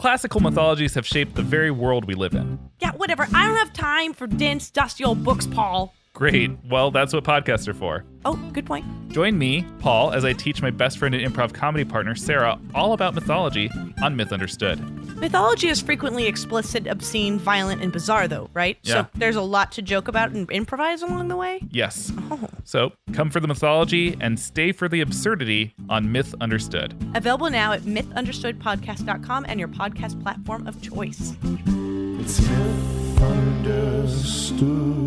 Classical mythologies have shaped the very world we live in. Yeah, whatever. I don't have time for dense, dusty old books, Paul. Great. Well, that's what podcasts are for. Oh, good point. Join me, Paul, as I teach my best friend and improv comedy partner, Sarah, all about mythology on Myth Understood. Mythology is frequently explicit, obscene, violent, and bizarre, though, right? Yeah. So there's a lot to joke about and improvise along the way? Yes. Oh. So come for the mythology and stay for the absurdity on Myth Understood. Available now at mythunderstoodpodcast.com and your podcast platform of choice. It's Myth Understood.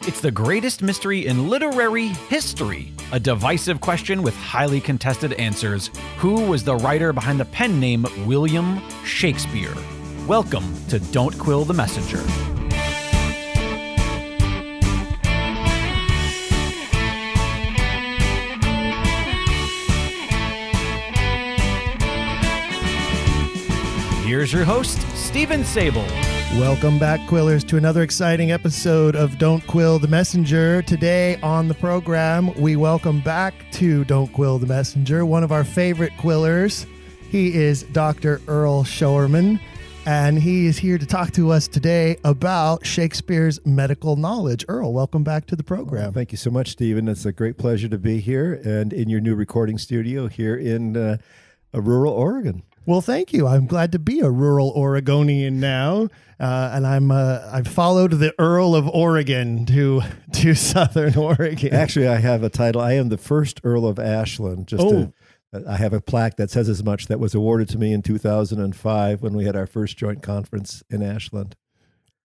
It's the greatest mystery in literary history. A divisive question with highly contested answers. Who was the writer behind the pen name William Shakespeare? Welcome to Don't Quill the Messenger. Here's your host, Stephen Sable. Welcome back, Quillers, to another exciting episode of Don't Quill the Messenger. Today on the program, we welcome back to Don't Quill the Messenger one of our favorite Quillers. He is Dr. Earl Showerman, and he is here to talk to us today about Shakespeare's medical knowledge. Earl, welcome back to the program. Thank you so much, Stephen. It's a great pleasure to be here and in your new recording studio here in rural Oregon. Well, thank you. I'm glad to be a rural Oregonian now, and I've followed the Earl of Oregon to Southern Oregon. Actually, I have a title. I am the first Earl of Ashland. I have a plaque that says as much that was awarded to me in 2005 when we had our first joint conference in Ashland.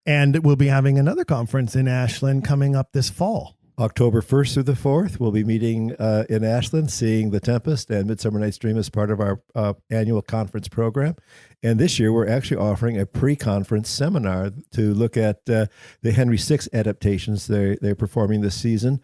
And we'll be having another conference in Ashland coming up this fall. October 1st through the 4th, we'll be meeting in Ashland, seeing The Tempest and Midsummer Night's Dream as part of our annual conference program. And this year, we're actually offering a pre-conference seminar to look at the Henry VI adaptations they're performing this season.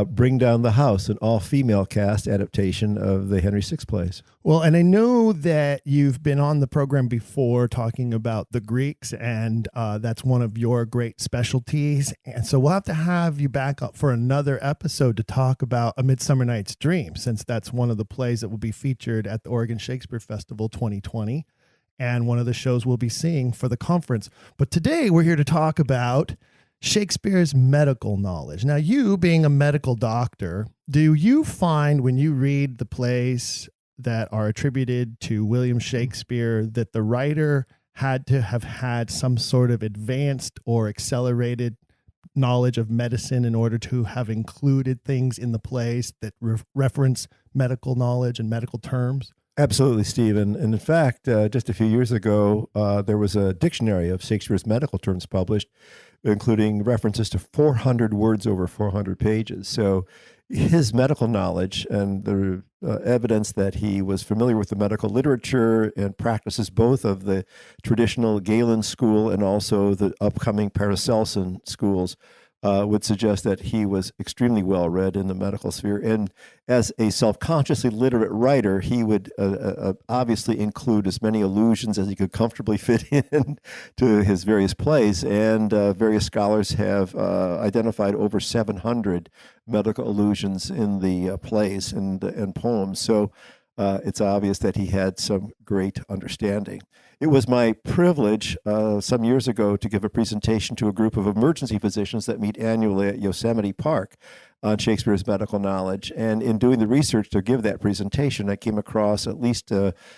Bring Down the House, an all-female cast adaptation of the Henry VI plays. Well, and I know that you've been on the program before talking about the Greeks, and that's one of your great specialties. And so we'll have you back up for another episode to talk about A Midsummer Night's Dream, since that's one of the plays that will be featured at the Oregon Shakespeare Festival 2020. And one of the shows we'll be seeing for the conference. But today we're here to talk about Shakespeare's medical knowledge. Now, you being a medical doctor, do you find when you read the plays that are attributed to William Shakespeare that the writer had to have had some sort of advanced or accelerated knowledge of medicine in order to have included things in the plays that reference medical knowledge and medical terms? Absolutely, Steve. And in fact, just a few years ago, there was a dictionary of Shakespeare's medical terms published, including references to 400 words over 400 pages. So his medical knowledge and the evidence that he was familiar with the medical literature and practices both of the traditional Galen school and also the upcoming Paracelsian schools would suggest that he was extremely well read in the medical sphere. And as a self-consciously literate writer, he would obviously include as many allusions as he could comfortably fit in to his various plays. And various scholars have identified over 700 medical allusions in the plays and poems. So it's obvious that he had some great understanding. It was my privilege some years ago to give a presentation to a group of emergency physicians that meet annually at Yosemite Park on Shakespeare's medical knowledge. And in doing the research to give that presentation, I came across at least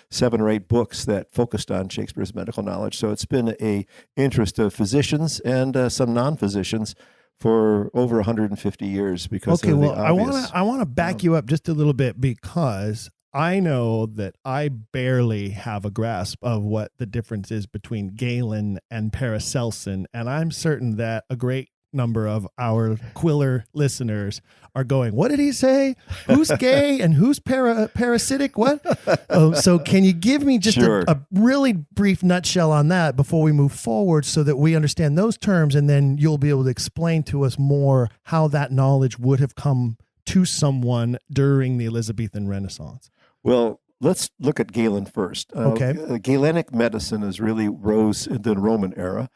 7 or 8 books that focused on Shakespeare's medical knowledge. So it's been an interest of physicians and some non-physicians for over 150 years because of the obvious. I want to back you up just a little bit, because I know that I barely have a grasp of what the difference is between Galen and Paracelsian, and I'm certain that a great number of our Quiller listeners are going, what did he say? Who's gay and who's parasitic? What? So can you give me just a really brief nutshell on that before we move forward so that we understand those terms, and then you'll be able to explain to us more how that knowledge would have come to someone during the Elizabethan Renaissance? Well, let's look at Galen first. Okay. Galenic medicine is really rose in the Roman era.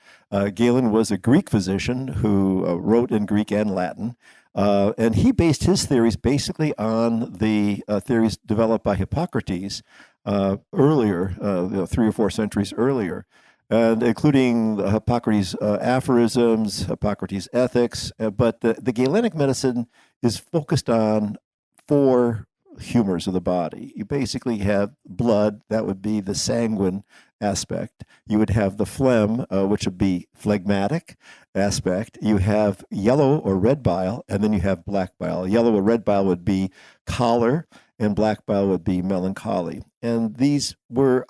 Galen was a Greek physician who wrote in Greek and Latin. And he based his theories basically on the theories developed by Hippocrates earlier, 3 or 4 centuries earlier, and including Hippocrates' aphorisms, Hippocrates' ethics. But the Galenic medicine is focused on 4 humors of the body. You basically have blood, that would be the sanguine aspect. You would have the phlegm, which would be phlegmatic aspect. You have yellow or red bile, and then you have black bile. Yellow or red bile would be choler, and black bile would be melancholy. And these were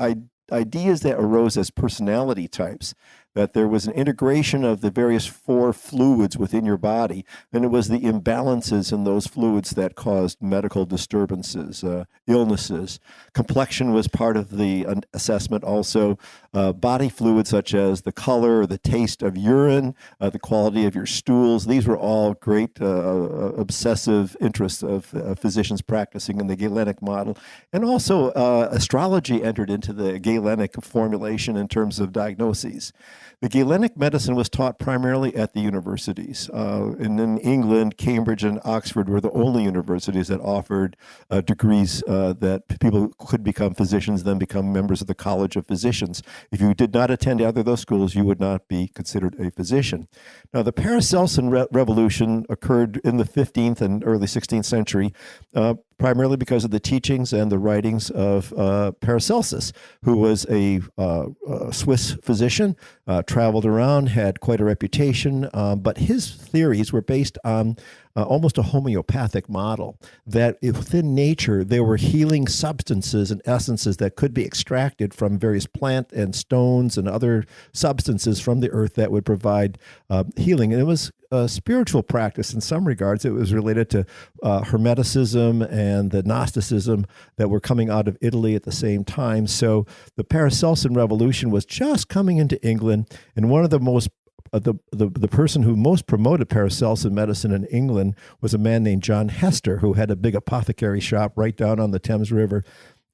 ideas that arose as personality types, that there was an integration of the various 4 fluids within your body, and it was the imbalances in those fluids that caused medical disturbances, illnesses. Complexion was part of the assessment also. Body fluids such as the color or the taste of urine, the quality of your stools, these were all great obsessive interests of physicians practicing in the Galenic model. And also astrology entered into the Galenic formulation in terms of diagnoses. The Galenic medicine was taught primarily at the universities. And in England, Cambridge and Oxford were the only universities that offered degrees that people could become physicians, then become members of the College of Physicians. If you did not attend either of those schools, you would not be considered a physician. Now, the Paracelsian revolution occurred in the 15th and early 16th century, primarily because of the teachings and the writings of Paracelsus, who was a Swiss physician, traveled around, had quite a reputation, but his theories were based on almost a homeopathic model, that within nature there were healing substances and essences that could be extracted from various plant and stones and other substances from the earth that would provide healing. And it was a spiritual practice in some regards. It was related to Hermeticism and the Gnosticism that were coming out of Italy at the same time. So the Paracelsian revolution was just coming into England, and one of the most the person who most promoted Paracelsian medicine in England was a man named John Hester, who had a big apothecary shop right down on the Thames River.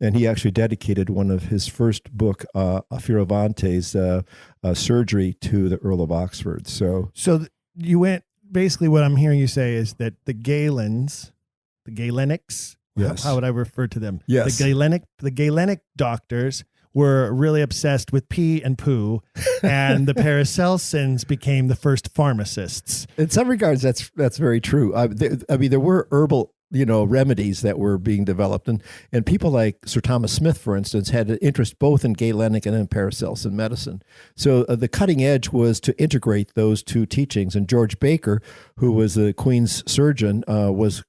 And he actually dedicated one of his first book, Fioravante's surgery, to the Earl of Oxford. So you went, basically what I'm hearing you say is that the Galens, the Galenics, yes, how would I refer to them? Yes. The Galenic doctors were really obsessed with pee and poo, and the Paracelsians became the first pharmacists. In some regards, that's very true. There were herbal remedies that were being developed, and people like Sir Thomas Smith, for instance, had an interest both in Galenic and in Paracelsian medicine. So the cutting edge was to integrate those 2 teachings. And George Baker, who was the Queen's surgeon, was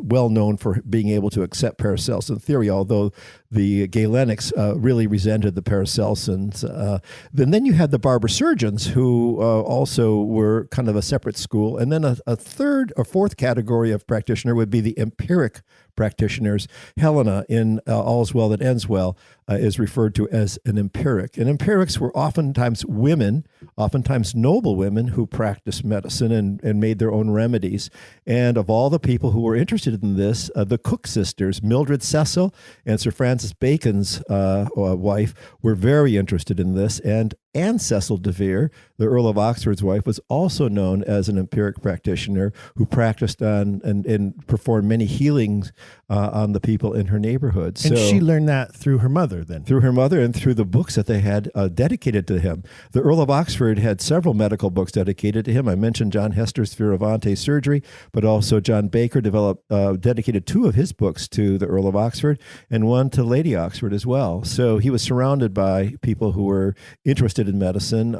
well known for being able to accept Paracelsian theory, although the Galenics really resented the Paracelsians. Then you had the barber surgeons, who also were kind of a separate school. And then a third or fourth category of practitioner would be the empiric practitioners. Helena in All's Well That Ends Well is referred to as an empiric. And empirics were oftentimes women, oftentimes noble women, who practiced medicine and made their own remedies. And of all the people who were interested in this, the Cook sisters, Mildred Cecil and Sir Francis Bacon's wife, were very interested in this. And Anne Cecil de Vere, the Earl of Oxford's wife, was also known as an empiric practitioner who practiced on and performed many healings on the people in her neighborhood. And she learned that through her mother then? Through her mother and through the books that they had dedicated to him. The Earl of Oxford had several medical books dedicated to him. I mentioned John Hester's Fioravante's surgery, but also John Baker dedicated 2 of his books to the Earl of Oxford and one to Lady Oxford as well. So he was surrounded by people who were interested in medicine,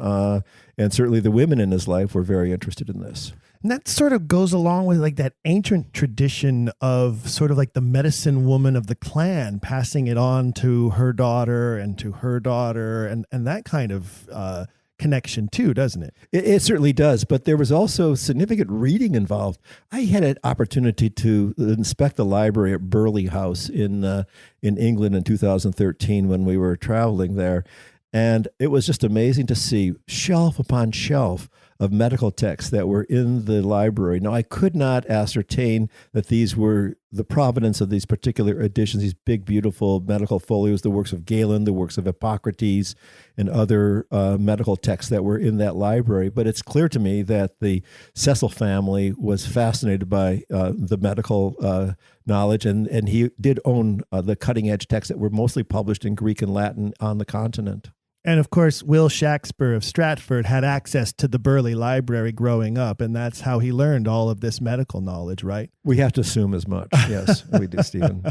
and certainly the women in his life were very interested in this. And that sort of goes along with like that ancient tradition of sort of like the medicine woman of the clan, passing it on to her daughter and to her daughter, and that kind of connection too, doesn't it? It certainly does, but there was also significant reading involved. I had an opportunity to inspect the library at Burghley House in England in 2013 when we were traveling there. And it was just amazing to see shelf upon shelf of medical texts that were in the library. Now, I could not ascertain that these were the provenance of these particular editions, these big, beautiful medical folios, the works of Galen, the works of Hippocrates, and other medical texts that were in that library. But it's clear to me that the Cecil family was fascinated by the medical knowledge, and he did own the cutting-edge texts that were mostly published in Greek and Latin on the continent. And of course, Will Shakespeare of Stratford had access to the Burleigh Library growing up, and that's how he learned all of this medical knowledge, right? We have to assume as much. Yes, we do, Stephen.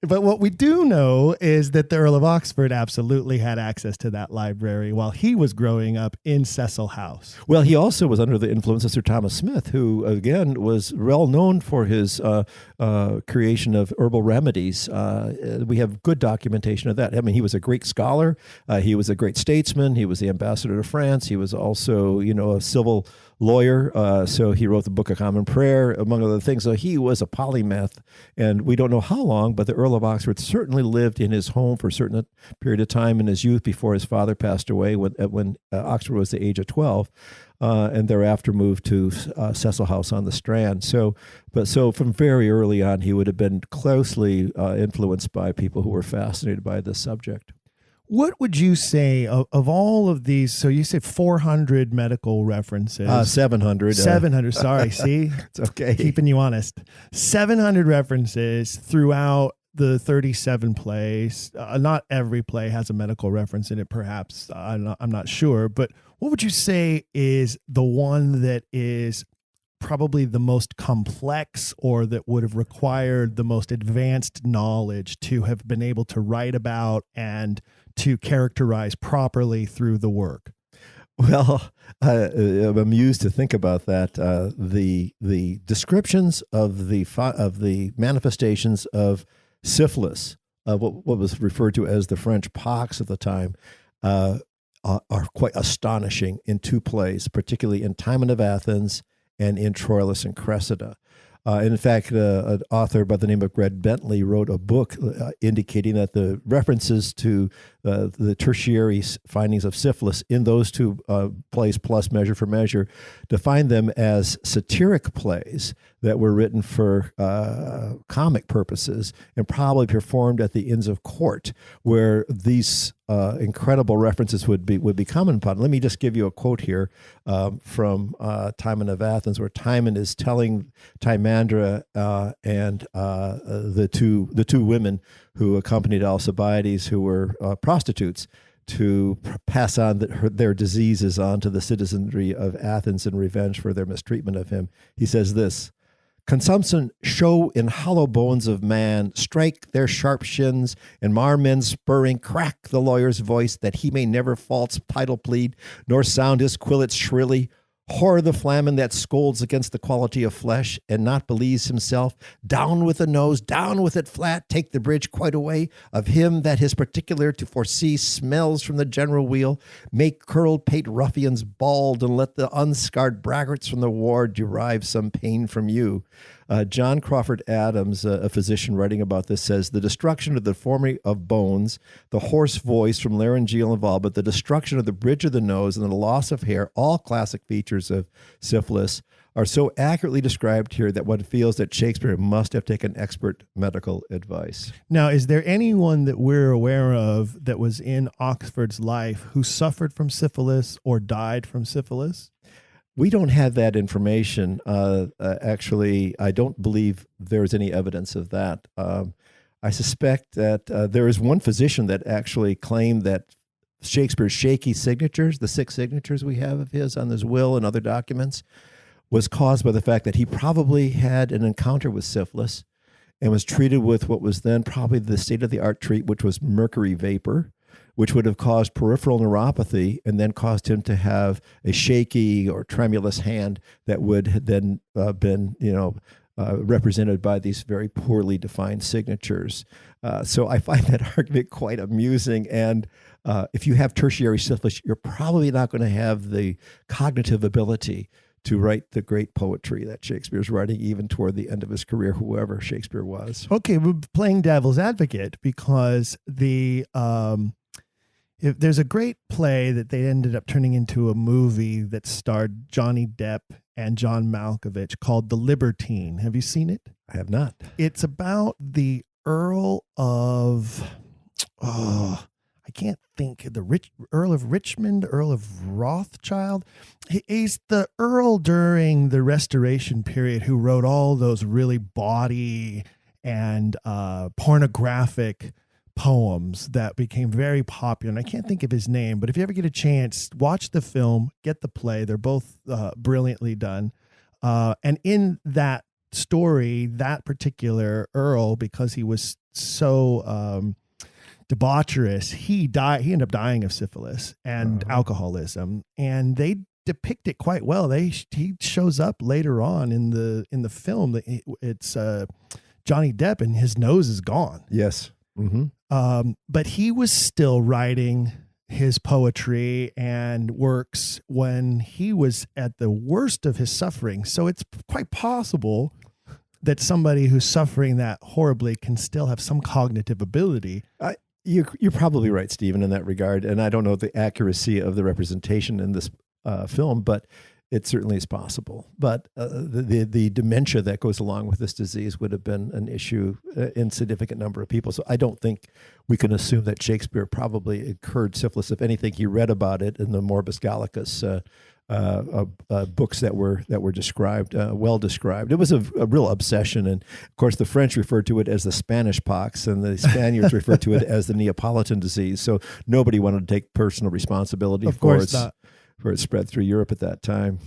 But what we do know is that the Earl of Oxford absolutely had access to that library while he was growing up in Cecil House. Well, he also was under the influence of Sir Thomas Smith, who, again, was well known for his creation of herbal remedies. We have good documentation of that. I mean, he was a great scholar. He was a great statesman. He was the ambassador to France. He was also, a civil lawyer. So he wrote the Book of Common Prayer, among other things. So he was a polymath, and we don't know how long, but the Earl of Oxford certainly lived in his home for a certain period of time in his youth before his father passed away when Oxford was the age of 12. And thereafter moved to Cecil House on the Strand. So from very early on, he would have been closely influenced by people who were fascinated by this subject. What would you say of all of these? So you say 400 medical references. 700. 700, sorry. See? It's okay. Keeping you honest. 700 references throughout the 37 plays. Not every play has a medical reference in it, perhaps. I'm not sure. But what would you say is the one that is probably the most complex, or that would have required the most advanced knowledge to have been able to write about and to characterize properly through the work? Well, I'm amused to think about that. The descriptions of the manifestations of syphilis, what was referred to as the French pox at the time, are quite astonishing in two plays, particularly in Timon of Athens and in Troilus and Cressida. In fact, an author by the name of Greg Bentley wrote a book indicating that the references to the tertiary findings of syphilis in those two plays, plus Measure for Measure, defined them as satiric plays that were written for comic purposes and probably performed at the Inns of Court, where these incredible references would be common upon. Let me just give you a quote here from Timon of Athens, where Timon is telling Timandra and the two women who accompanied Alcibiades, who were prostitutes, to pass on their diseases onto the citizenry of Athens in revenge for their mistreatment of him. He says this: "Consumption show in hollow bones of man, strike their sharp shins, and mar men's spurring, crack the lawyer's voice, that he may never false title plead, nor sound his quillets shrilly. Whore the flamen that scolds against the quality of flesh, and not believes himself. Down with the nose, down with it flat, take the bridge quite away of him that his particular to foresee smells from the general wheel. Make curled pate ruffians bald, and let the unscarred braggarts from the war derive some pain from you." John Crawford Adams, a physician writing about this, says, "The destruction of the deformity of bones, the hoarse voice from laryngeal involvement, the destruction of the bridge of the nose, and the loss of hair, all classic features of syphilis, are so accurately described here that one feels that Shakespeare must have taken expert medical advice." Now, is there anyone that we're aware of that was in Oxford's life who suffered from syphilis or died from syphilis? We don't have that information. Actually, I don't believe there's any evidence of that. I suspect that there is one physician that actually claimed that Shakespeare's shaky signatures, the 6 signatures we have of his on his will and other documents, was caused by the fact that he probably had an encounter with syphilis and was treated with what was then probably the state-of-the-art treatment, which was mercury vapor, which would have caused peripheral neuropathy and then caused him to have a shaky or tremulous hand that would then been, represented by these very poorly defined signatures. So I find that argument quite amusing. And if you have tertiary syphilis, you're probably not going to have the cognitive ability to write the great poetry that Shakespeare's writing, even toward the end of his career, whoever Shakespeare was. Okay, we're playing devil's advocate because There's a great play that they ended up turning into a movie that starred Johnny Depp and John Malkovich called The Libertine. Have you seen it? I have not. It's about the Earl of, I can't think, Earl of Richmond, Earl of Rothschild. He's the Earl during the Restoration period who wrote all those really bawdy and pornographic poems that became very popular. And I can't think of his name, but if you ever get a chance, watch the film, get the play. They're both brilliantly done. And in that story, that particular Earl, because he was so debaucherous, he ended up dying of syphilis and alcoholism, and they depict it quite well. He shows up later on in the film. It's Johnny Depp, and his nose is gone. Yes. But he was still writing his poetry and works when he was at the worst of his suffering. So it's quite possible that somebody who's suffering that horribly can still have some cognitive ability. You're probably right, Stephen, in that regard. And I don't know the accuracy of the representation in this film, but it certainly is possible. But the dementia that goes along with this disease would have been an issue in a significant number of people. So I don't think we can assume that Shakespeare probably incurred syphilis. If anything, he read about it in the Morbus Gallicus books that were described, well described. It was a real obsession. And of course, the French referred to it as the Spanish pox, and the Spaniards referred to it as the Neapolitan disease. So nobody wanted to take personal responsibility for it spread through Europe at that time.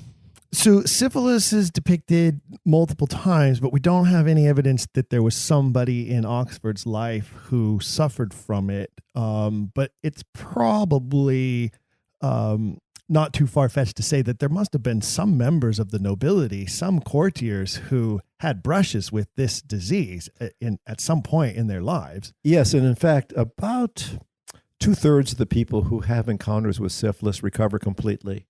So syphilis is depicted multiple times, but we don't have any evidence that there was somebody in Oxford's life who suffered from it. But it's probably not too far-fetched to say that there must have been some members of the nobility, some courtiers who had brushes with this disease at some point in their lives. Yes, and in fact, about 2/3 of the people who have encounters with syphilis recover completely.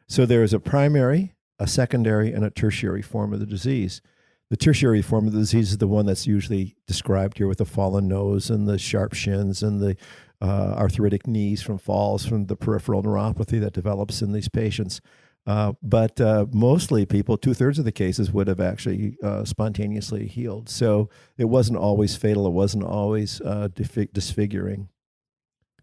So there is a primary, a secondary, and a tertiary form of the disease. The tertiary form of the disease is the one that's usually described here with the fallen nose and the sharp shins and the arthritic knees from falls from the peripheral neuropathy that develops in these patients. But mostly people, 2/3 of the cases would have actually spontaneously healed. So it wasn't always fatal. It wasn't always disfiguring.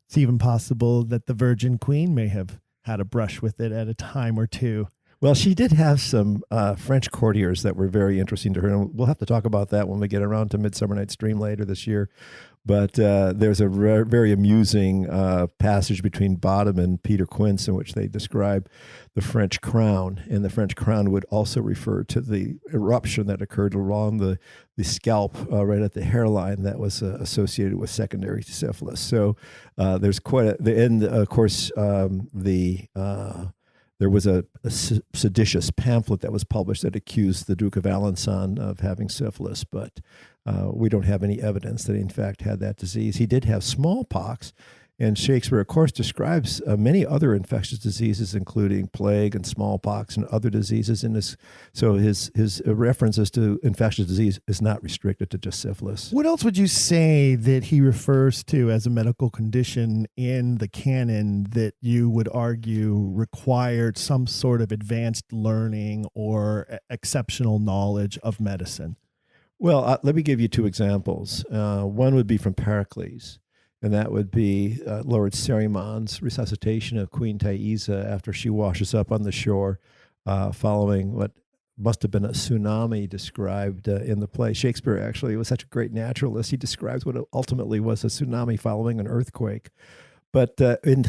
It's even possible that the Virgin Queen may have had a brush with it at a time or two. Well, she did have some French courtiers that were very interesting to her, and we'll have to talk about that when we get around to Midsummer Night's Dream later this year. But there's a very amusing passage between Bottom and Peter Quince in which they describe the French crown, and the French crown would also refer to the eruption that occurred along the scalp right at the hairline that was associated with secondary syphilis. So there's quite and of course there was a seditious pamphlet that was published that accused the Duke of Alençon of having syphilis, but we don't have any evidence that he in fact had that disease. He did have smallpox, and Shakespeare, of course, describes many other infectious diseases, including plague and smallpox and other diseases in this. So his references to infectious disease is not restricted to just syphilis. What else would you say that he refers to as a medical condition in the canon that you would argue required some sort of advanced learning or exceptional knowledge of medicine? Well, let me give you two examples. One would be from Pericles, and that would be Lord Cerymon's resuscitation of Queen Thaisa after she washes up on the shore following what must have been a tsunami described in the play. Shakespeare actually was such a great naturalist. He describes what ultimately was a tsunami following an earthquake. But in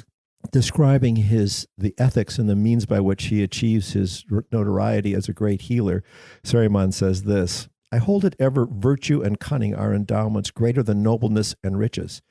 describing the ethics and the means by which he achieves his notoriety as a great healer, Cerymon says this: "I hold it ever virtue and cunning are endowments greater than nobleness and riches.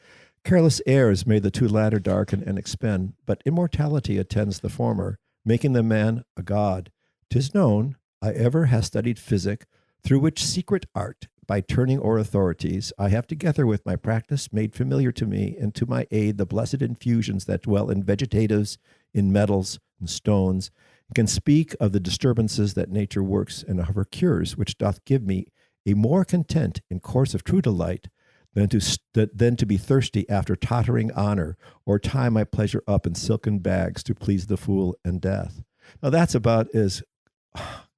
Careless airs may the two latter darken and expend, but immortality attends the former, making the man a god. 'Tis known, I ever have studied physic, through which secret art, by turning o'er authorities, I have together with my practice made familiar to me, and to my aid the blessed infusions that dwell in vegetatives, in metals, and stones, and can speak of the disturbances that nature works, and of her cures, which doth give me a more content in course of true delight, than to be thirsty after tottering honor, or tie my pleasure up in silken bags to please the fool and death. Now that's about as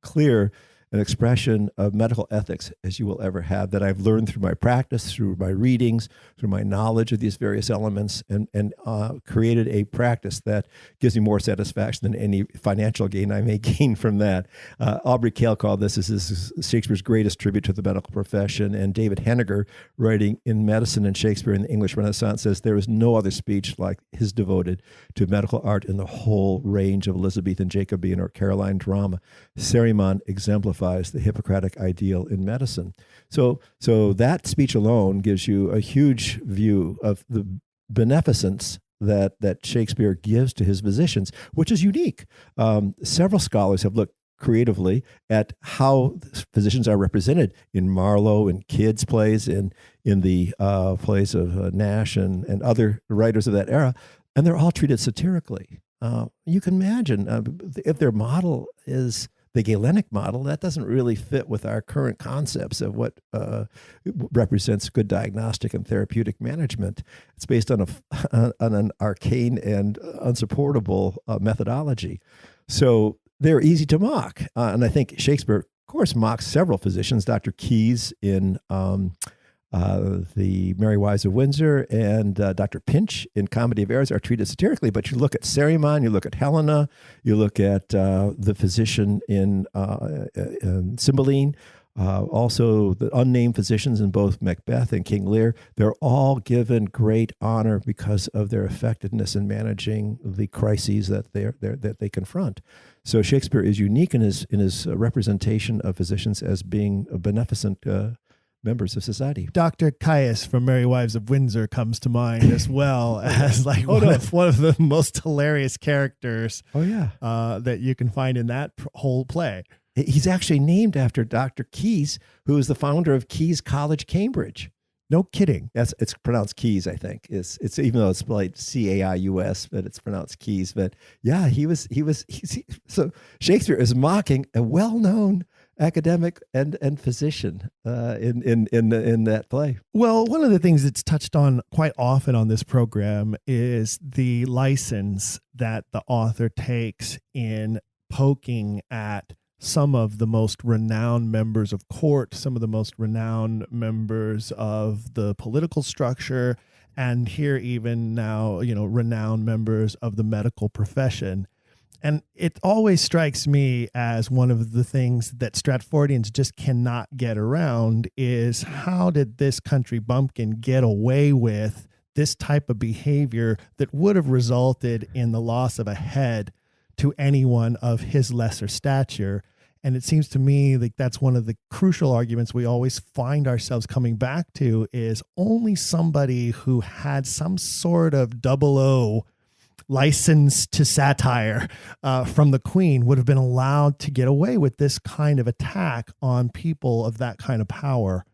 clear an expression of medical ethics as you will ever have, that I've learned through my practice, through my readings, through my knowledge of these various elements, and created a practice that gives me more satisfaction than any financial gain I may gain from that. Aubrey Cale called this is Shakespeare's greatest tribute to the medical profession, and David Henniger, writing in Medicine and Shakespeare in the English Renaissance, says there is no other speech like his devoted to medical art in the whole range of Elizabethan, Jacobean, or Caroline drama. Seriman exemplifies the Hippocratic ideal in medicine. So that speech alone gives you a huge view of the beneficence that Shakespeare gives to his physicians, which is unique. Several scholars have looked creatively at how physicians are represented in Marlowe and Kidd's plays, in the plays of Nash and other writers of that era, and they're all treated satirically. You can imagine if their model is the Galenic model, that doesn't really fit with our current concepts of what represents good diagnostic and therapeutic management. It's based on an arcane and unsupportable methodology. So they're easy to mock. And I think Shakespeare, of course, mocks several physicians. Dr. Keyes in the Merry Wives of Windsor and Dr. Pinch in Comedy of Errors are treated satirically, but you look at Seriman, you look at Helena, you look at the physician in Cymbeline, also the unnamed physicians in both Macbeth and King Lear. They're all given great honor because of their effectiveness in managing the crises that they confront. So Shakespeare is unique in his representation of physicians as being a beneficent members of society. Dr. Caius from Merry Wives of Windsor comes to mind as well as one of the most hilarious characters that you can find in that whole play. He's actually named after Dr. Keyes, who is the founder of Keyes College, Cambridge. No kidding. It's pronounced Keyes, I think. It's even though it's like Caius, but it's pronounced Keyes. But yeah, so Shakespeare is mocking a well-known academic and physician in that play. Well, one of the things that's touched on quite often on this program is the license that the author takes in poking at some of the most renowned members of court, some of the most renowned members of the political structure, and here even now, renowned members of the medical profession. And it always strikes me as one of the things that Stratfordians just cannot get around is how did this country bumpkin get away with this type of behavior that would have resulted in the loss of a head to anyone of his lesser stature? And it seems to me like that's one of the crucial arguments we always find ourselves coming back to is only somebody who had some sort of 00 license to satire from the Queen would have been allowed to get away with this kind of attack on people of that kind of power.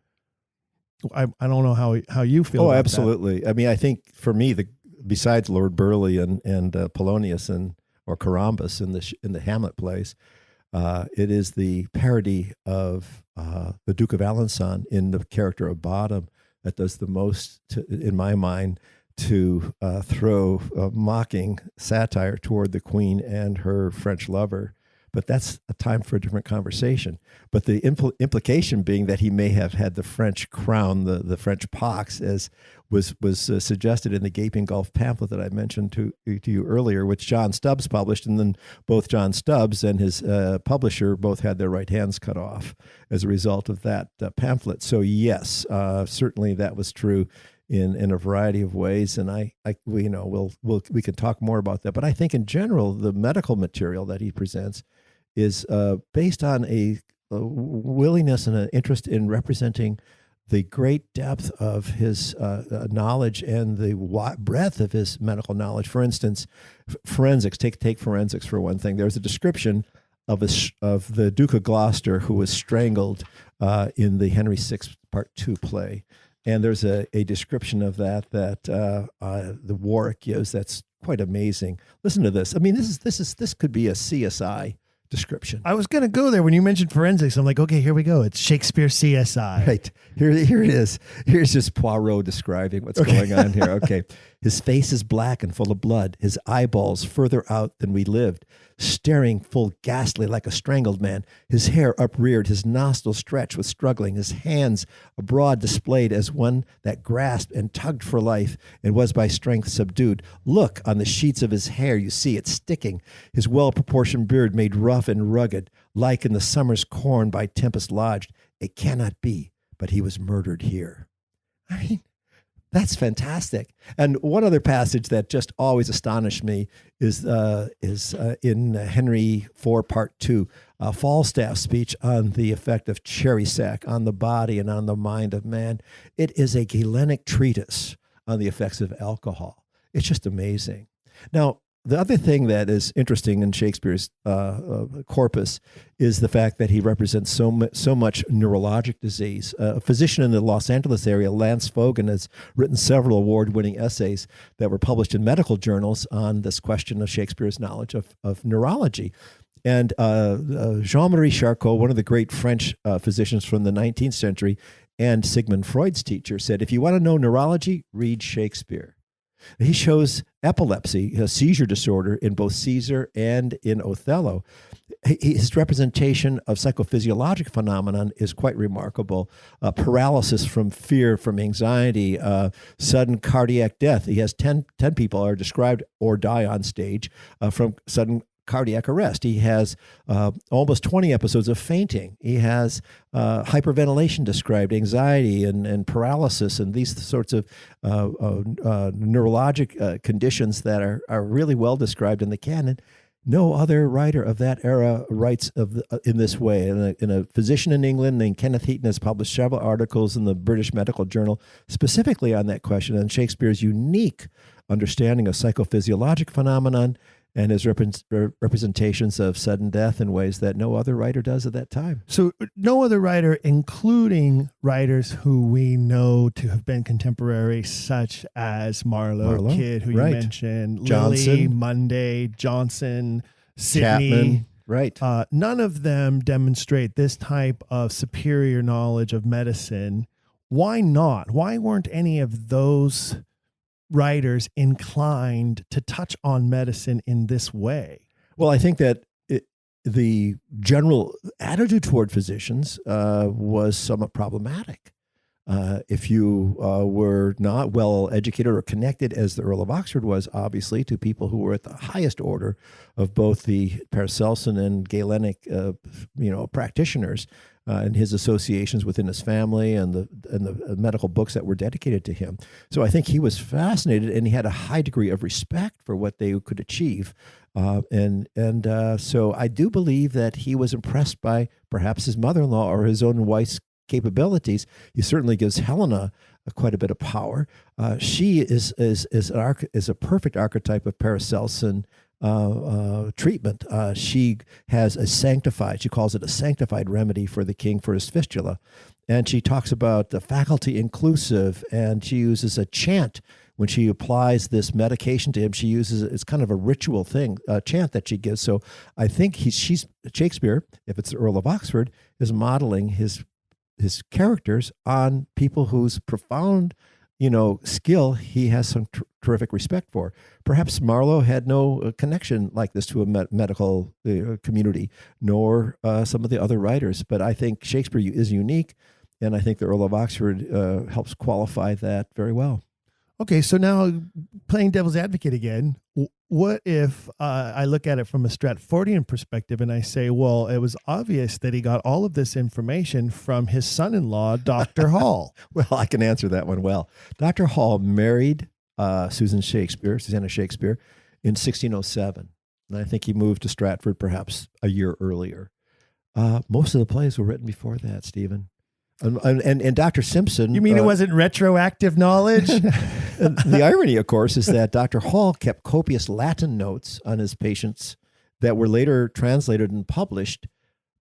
I don't know how you feel. Oh, about absolutely. That. I mean, I think for me, besides Lord Burleigh and Polonius or Corombus in the Hamlet plays, it is the parody of the Duke of Alençon in the character of Bottom that does the most, in my mind, to throw mocking satire toward the Queen and her French lover. But that's a time for a different conversation. But the implication being that he may have had the French crown, the French pox, as was suggested in the Gaping Gulf pamphlet that I mentioned to you earlier, which John Stubbs published, and then both John Stubbs and his publisher both had their right hands cut off as a result of that pamphlet. So yes, certainly that was true in a variety of ways, and we can talk more about that. But I think in general, the medical material that he presents is based on a willingness and an interest in representing the great depth of his knowledge and the breadth of his medical knowledge. For instance, forensics. Take forensics for one thing. There's a description of the Duke of Gloucester who was strangled in the Henry VI Part 2 play. And there's a description of that the Warwick gives that's quite amazing. Listen to this. I mean, this could be a CSI description. I was going to go there when you mentioned forensics. I'm like, okay, here we go. It's Shakespeare CSI. Right. Here it is. Here's just Poirot describing what's going on here. Okay. His face is black and full of blood, his eyeballs further out than we lived, staring full ghastly like a strangled man, his hair upreared, his nostrils stretched with struggling, his hands abroad displayed as one that grasped and tugged for life and was by strength subdued. Look on the sheets of his hair, you see it sticking, his well-proportioned beard made rough and rugged, like in the summer's corn by tempest lodged. It cannot be, but he was murdered here. I mean, that's fantastic. And one other passage that just always astonished me is in Henry IV, Part 2, Falstaff's speech on the effect of cherry sack on the body and on the mind of man. It is a Galenic treatise on the effects of alcohol. It's just amazing. Now, the other thing that is interesting in Shakespeare's corpus is the fact that he represents so much neurologic disease. A physician in the Los Angeles area, Lance Fogan, has written several award-winning essays that were published in medical journals on this question of Shakespeare's knowledge of neurology. And Jean-Marie Charcot, one of the great French physicians from the 19th century, and Sigmund Freud's teacher, said, if you want to know neurology, read Shakespeare. He shows epilepsy, a seizure disorder, in both Caesar and in Othello. His representation of psychophysiologic phenomenon is quite remarkable. Paralysis from fear, from anxiety, sudden cardiac death. He has 10 people are described or die on stage from sudden cardiac arrest. He has almost 20 episodes of fainting. He has hyperventilation described, anxiety and paralysis, and these sorts of neurologic conditions that are really well described in the canon. No other writer of that era writes in this way. And a physician in England named Kenneth Heaton has published several articles in the British Medical Journal specifically on that question and Shakespeare's unique understanding of psychophysiologic phenomenon and his representations of sudden death in ways that no other writer does at that time. So no other writer, including writers who we know to have been contemporary, such as Marlowe, Kidd, who right. you mentioned, Johnson, Lilly, Munday, Johnson, Sidney. Chapman, right. None of them demonstrate this type of superior knowledge of medicine. Why not? Why weren't any of those writers inclined to touch on medicine in this way? Well, I think that the general attitude toward physicians was somewhat problematic. If you were not well educated or connected, as the Earl of Oxford was, obviously, to people who were at the highest order of both the Paracelsian and Galenic, practitioners, and his associations within his family and the medical books that were dedicated to him. So I think he was fascinated, and he had a high degree of respect for what they could achieve. So I do believe that he was impressed by perhaps his mother-in-law or his own wife's capabilities. He certainly gives Helena quite a bit of power. She is a perfect archetype of Paracelsian treatment. She has she calls it a sanctified remedy for the king for his fistula. And she talks about the faculty inclusive, and she uses a chant when she applies this medication to him. She uses it's kind of a ritual thing, a chant that she gives. So I think Shakespeare, if it's the Earl of Oxford, is modeling his characters on people whose profound skill he has some terrific respect for. Perhaps Marlowe had no connection like this to a medical community, nor some of the other writers. But I think Shakespeare is unique, and I think the Earl of Oxford helps qualify that very well. Okay, so now playing devil's advocate again, what if I look at it from a Stratfordian perspective and I say, well, it was obvious that he got all of this information from his son-in-law, Dr. Hall? Well, I can answer that one well. Dr. Hall married Susanna Shakespeare, in 1607. And I think he moved to Stratford perhaps a year earlier. Most of the plays were written before that, Stephen. And Dr. Simpson... You mean it wasn't retroactive knowledge? The irony, of course, is that Dr. Hall kept copious Latin notes on his patients that were later translated and published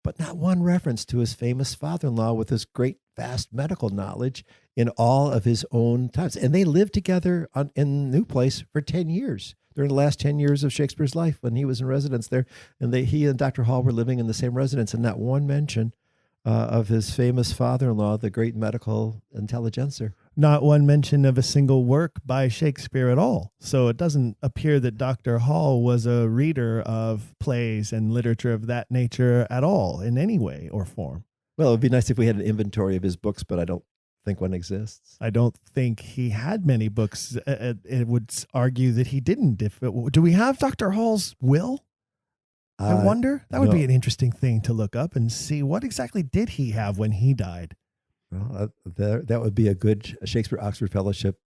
but not one reference to his famous father-in-law with his great, vast medical knowledge in all of his own times. And they lived together in New Place for 10 years. During the last 10 years of Shakespeare's life when he was in residence there. And he and Dr. Hall were living in the same residence, and not one mention of his famous father-in-law, the great medical intelligencer. Not one mention of a single work by Shakespeare at all. So it doesn't appear that Dr. Hall was a reader of plays and literature of that nature at all in any way or form. Well, it would be nice if we had an inventory of his books, but I don't think one exists. I don't think he had many books. It would argue that he didn't. Do we have Dr. Hall's will? I wonder. That would be an interesting thing to look up and see what exactly did he have when he died. Well, that would be a good Shakespeare Oxford Fellowship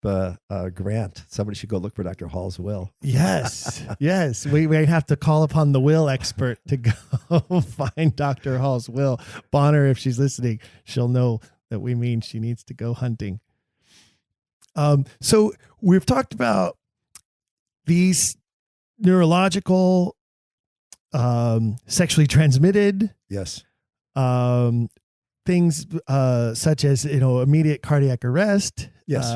grant. Somebody should go look for Dr. Hall's will. Yes, yes. We may have to call upon the will expert to go find Dr. Hall's will. Bonner, if she's listening, she'll know that we mean she needs to go hunting. So we've talked about these neurological, sexually transmitted, yes, things such as immediate cardiac arrest. Yes.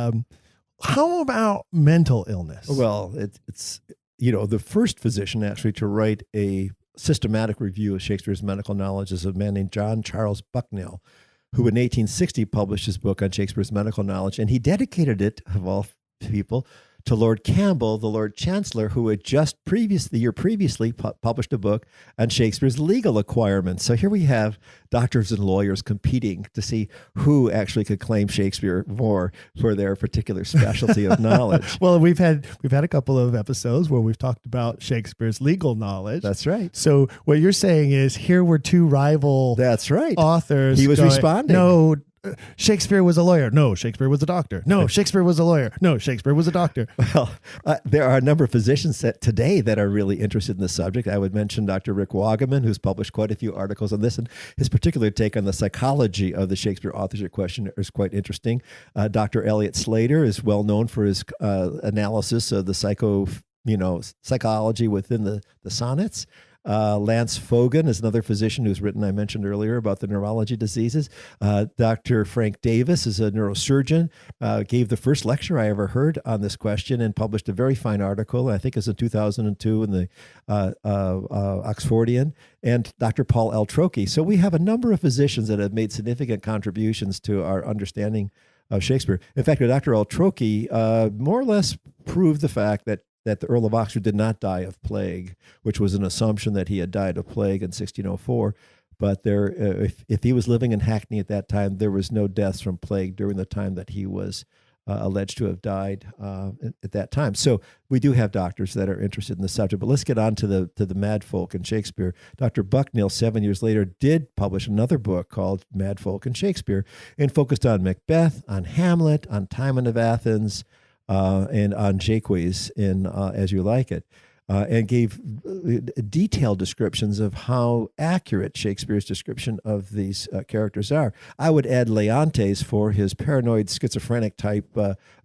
How about mental illness? Well, it's the first physician actually to write a systematic review of Shakespeare's medical knowledge is a man named John Charles Bucknell, who in 1860 published his book on Shakespeare's medical knowledge, and he dedicated it, of all people, to Lord Campbell, the Lord Chancellor, who had just the year previously published a book on Shakespeare's legal acquirements. So here we have doctors and lawyers competing to see who actually could claim Shakespeare more for their particular specialty of knowledge. Well, we've had a couple of episodes where we've talked about Shakespeare's legal knowledge. That's right. So what you're saying is here were two rival That's right. authors. He was responding. No, Shakespeare was a lawyer. No, Shakespeare was a doctor. No, Shakespeare was a lawyer. No, Shakespeare was a doctor. Well, there are a number of physicians today that are really interested in the subject. I would mention Dr. Rick Wagaman, who's published quite a few articles on this, and his particular take on the psychology of the Shakespeare authorship question is quite interesting. Dr. Elliot Slater is well known for his analysis of the psychology within the sonnets. Lance Fogan is another physician who's written, I mentioned earlier, about the neurology diseases. Dr. Frank Davis is a neurosurgeon, gave the first lecture I ever heard on this question and published a very fine article, I think it's in 2002 in the Oxfordian, and Dr. Paul L. Trokey. So we have a number of physicians that have made significant contributions to our understanding of Shakespeare. In fact, Dr. L. Trokey more or less proved the fact that the Earl of Oxford did not die of plague, which was an assumption that he had died of plague in 1604. But if he was living in Hackney at that time, there was no deaths from plague during the time that he was alleged to have died at that time. So we do have doctors that are interested in the subject. But let's get on to the mad folk in Shakespeare. Dr. Bucknell, 7 years later, did publish another book called Mad Folk in Shakespeare and focused on Macbeth, on Hamlet, on Timon of Athens, and on Jaques in As You Like It, and gave detailed descriptions of how accurate Shakespeare's description of these characters are. I would add Leontes for his paranoid schizophrenic type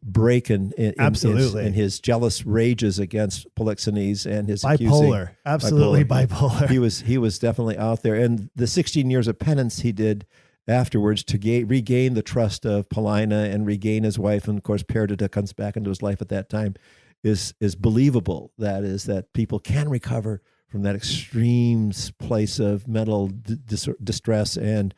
break in his jealous rages against Polixenes and his bipolar, absolutely bipolar. He was definitely out there, and the 16 years of penance he did afterwards to regain the trust of Paulina and regain his wife, and of course Perdita comes back into his life at that time, is believable. That is, that people can recover from that extreme place of mental distress and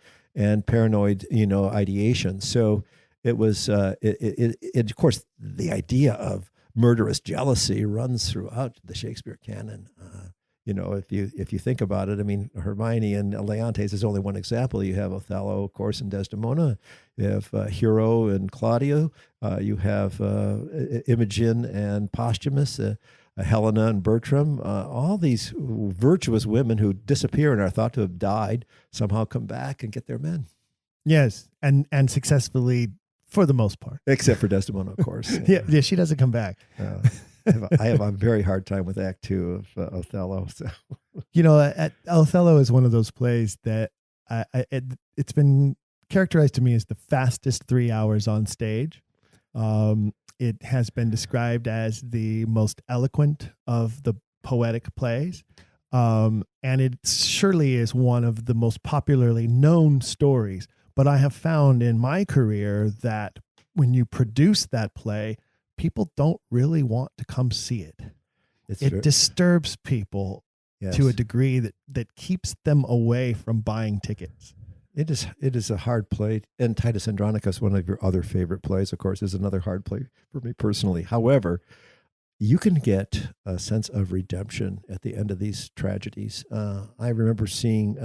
paranoid ideation. So it was of course the idea of murderous jealousy runs throughout the Shakespeare canon. If you think about it, I mean, Hermione and Leontes is only one example. You have Othello, of course, and Desdemona. You have Hero and Claudio. You have Imogen and Posthumus, Helena and Bertram. All these virtuous women who disappear and are thought to have died somehow come back and get their men. Yes, and successfully for the most part. Except for Desdemona, of course. Yeah, she doesn't come back. I have a very hard time with Act 2 of Othello. So. Othello is one of those plays that it's been characterized to me as the fastest 3 hours on stage. It has been described as the most eloquent of the poetic plays. And it surely is one of the most popularly known stories. But I have found in my career that when you produce that play, people don't really want to come see it. It disturbs people to a degree that keeps them away from buying tickets. It is a hard play, and Titus Andronicus, one of your other favorite plays, of course, is another hard play for me personally. However, you can get a sense of redemption at the end of these tragedies. I remember seeing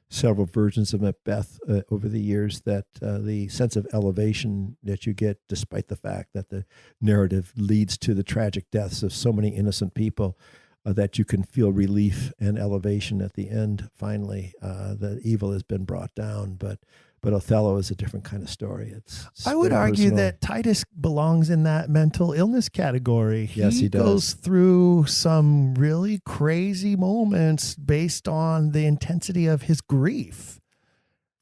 several versions of Macbeth over the years, that the sense of elevation that you get, despite the fact that the narrative leads to the tragic deaths of so many innocent people, that you can feel relief and elevation at the end. Finally, the evil has been brought down, but Othello is a different kind of story. I would argue that Titus belongs in that mental illness category. Yes, he does. Goes through some really crazy moments based on the intensity of his grief.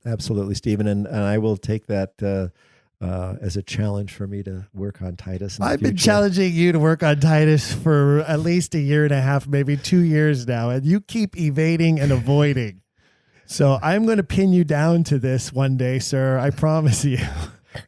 Absolutely, Stephen, and I will take that as a challenge for me to work on Titus. I've been challenging you to work on Titus for at least 1.5 years, maybe 2 years now, and you keep evading and avoiding. So I'm going to pin you down to this one day, sir. I promise you.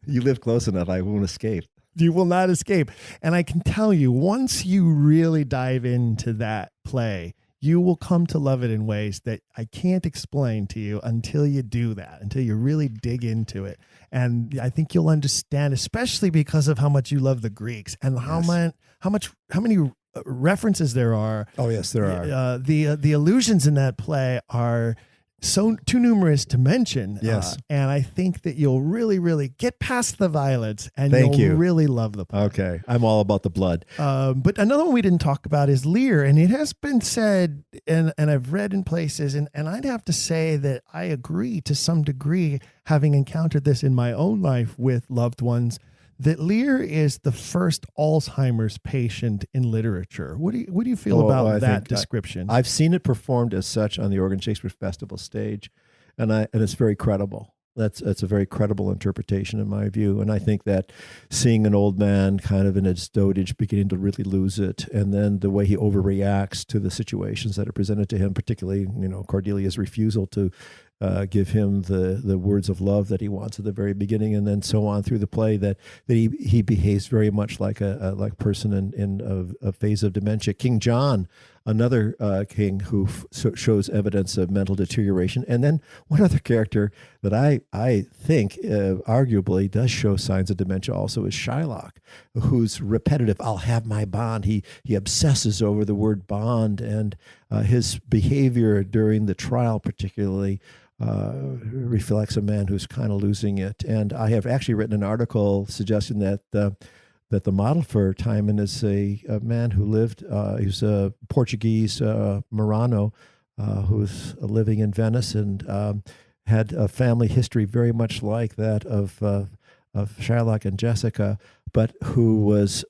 You live close enough. I won't escape. You will not escape. And I can tell you, once you really dive into that play, you will come to love it in ways that I can't explain to you until you do that, until you really dig into it. And I think you'll understand, especially because of how much you love the Greeks and how many references there are. Oh, yes, there are. The allusions in that play are so too numerous to mention. Yes. And I think that you'll really, really get past the violence and you'll really love the play. Okay. I'm all about the blood. But another one we didn't talk about is Lear. And it has been said, and I've read in places, and I'd have to say that I agree to some degree, having encountered this in my own life with loved ones, that Lear is the first Alzheimer's patient in literature. What do you feel about that description? I've seen it performed as such on the Oregon Shakespeare Festival stage, and it's very credible. That's a very credible interpretation in my view. And I think that seeing an old man kind of in its dotage beginning to really lose it, and then the way he overreacts to the situations that are presented to him, particularly, Cordelia's refusal to give him the words of love that he wants at the very beginning, and then so on through the play, that he behaves very much like a person in a phase of dementia. King John, another king who shows evidence of mental deterioration. And then one other character that I think arguably does show signs of dementia also is Shylock, who's repetitive. I'll have my bond. He obsesses over the word bond, and his behavior during the trial particularly reflects a man who's kind of losing it. And I have actually written an article suggesting that the model for Timon is a man who lived, he's a Portuguese Marano who's living in Venice, and had a family history very much like that of Shylock and Jessica, but who was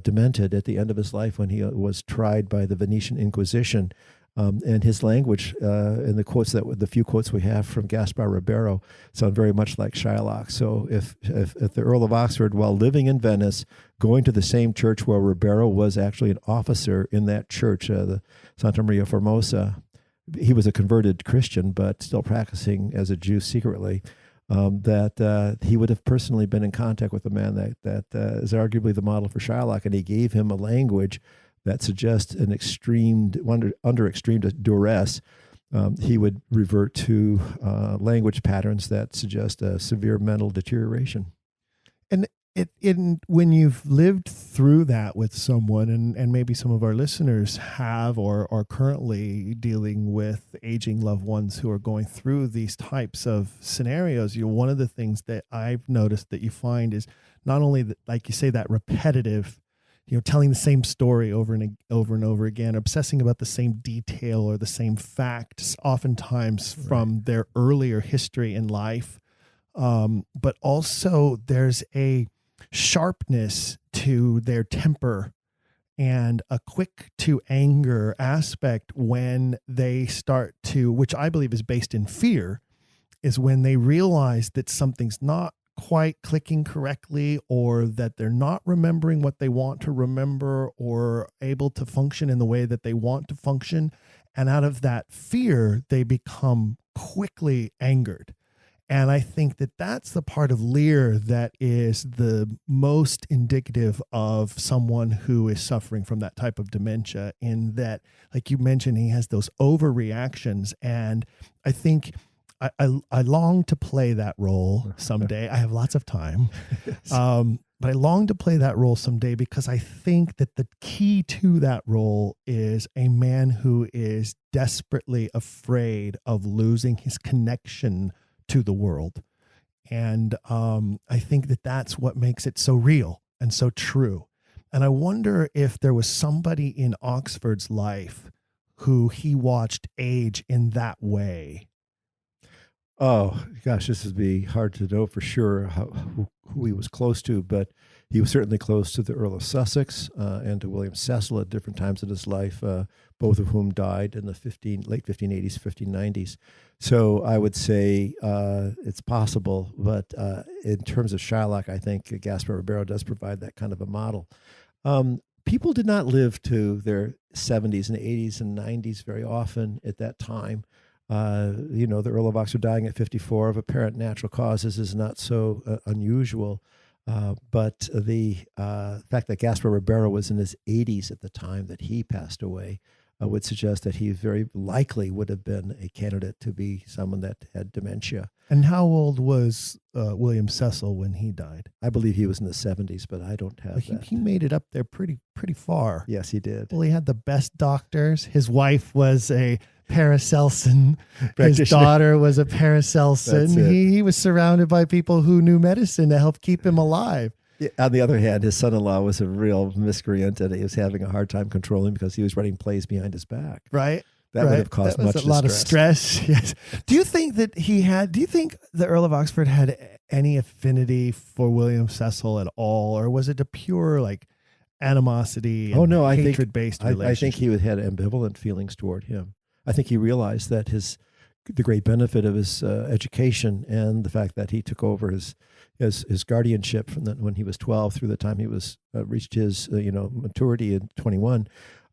demented at the end of his life when he was tried by the Venetian Inquisition. And his language, and the few quotes we have from Gaspar Ribeiro, sound very much like Shylock. So if the Earl of Oxford, while living in Venice, going to the same church where Ribeiro was actually an officer in that church, the Santa Maria Formosa, he was a converted Christian, but still practicing as a Jew secretly, that he would have personally been in contact with a man that is arguably the model for Shylock, and he gave him a language that suggests an under extreme duress, he would revert to language patterns that suggest a severe mental deterioration. And when you've lived through that with someone, and maybe some of our listeners have or are currently dealing with aging loved ones who are going through these types of scenarios, one of the things that I've noticed that you find is not only that, like you say, that repetitive, telling the same story over and over again, obsessing about the same detail or the same facts, oftentimes from their earlier history in life. But also there's a sharpness to their temper and a quick to anger aspect when they start to, which I believe is based in fear, is when they realize that something's not quite clicking correctly, or that they're not remembering what they want to remember or able to function in the way that they want to function. And out of that fear, they become quickly angered. And I think that that's the part of Lear that is the most indicative of someone who is suffering from that type of dementia, in that, like you mentioned, he has those overreactions. And I think I long to play that role someday. I have lots of time. But I long to play that role someday, because I think that the key to that role is a man who is desperately afraid of losing his connection to the world. And I think that that's what makes it so real and so true. And I wonder if there was somebody in Oxford's life who he watched age in that way. Oh, gosh, this would be hard to know for sure who he was close to, but he was certainly close to the Earl of Sussex and to William Cecil at different times in his life, both of whom died in the late 1580s, 1590s. So I would say it's possible, but in terms of Shylock, I think Gaspar Ribeiro does provide that kind of a model. People did not live to their 70s and 80s and 90s very often at that time. The Earl of Oxford dying at 54 of apparent natural causes is not so unusual. But the fact that Gaspar Ribeiro was in his 80s at the time that he passed away would suggest that he very likely would have been a candidate to be someone that had dementia. And how old was William Cecil when he died? I believe he was in the 70s, but I don't have that. He made it up there pretty far. Yes, he did. Well, he had the best doctors. His wife was a Paracelsian. His daughter was a Paracelsian. He was surrounded by people who knew medicine to help keep him alive. Yeah, on the other hand, his son-in-law was a real miscreant, and he was having a hard time controlling because he was writing plays behind his back. Right. That would have caused much a lot of stress. Yes. Do you think that do you think the Earl of Oxford had any affinity for William Cecil at all? Or was it a pure animosity and hatred-based relationship? I think he had ambivalent feelings toward him. I think he realized that the great benefit of his education and the fact that he took over his guardianship from when he was 12 through the time he was reached his maturity in 21,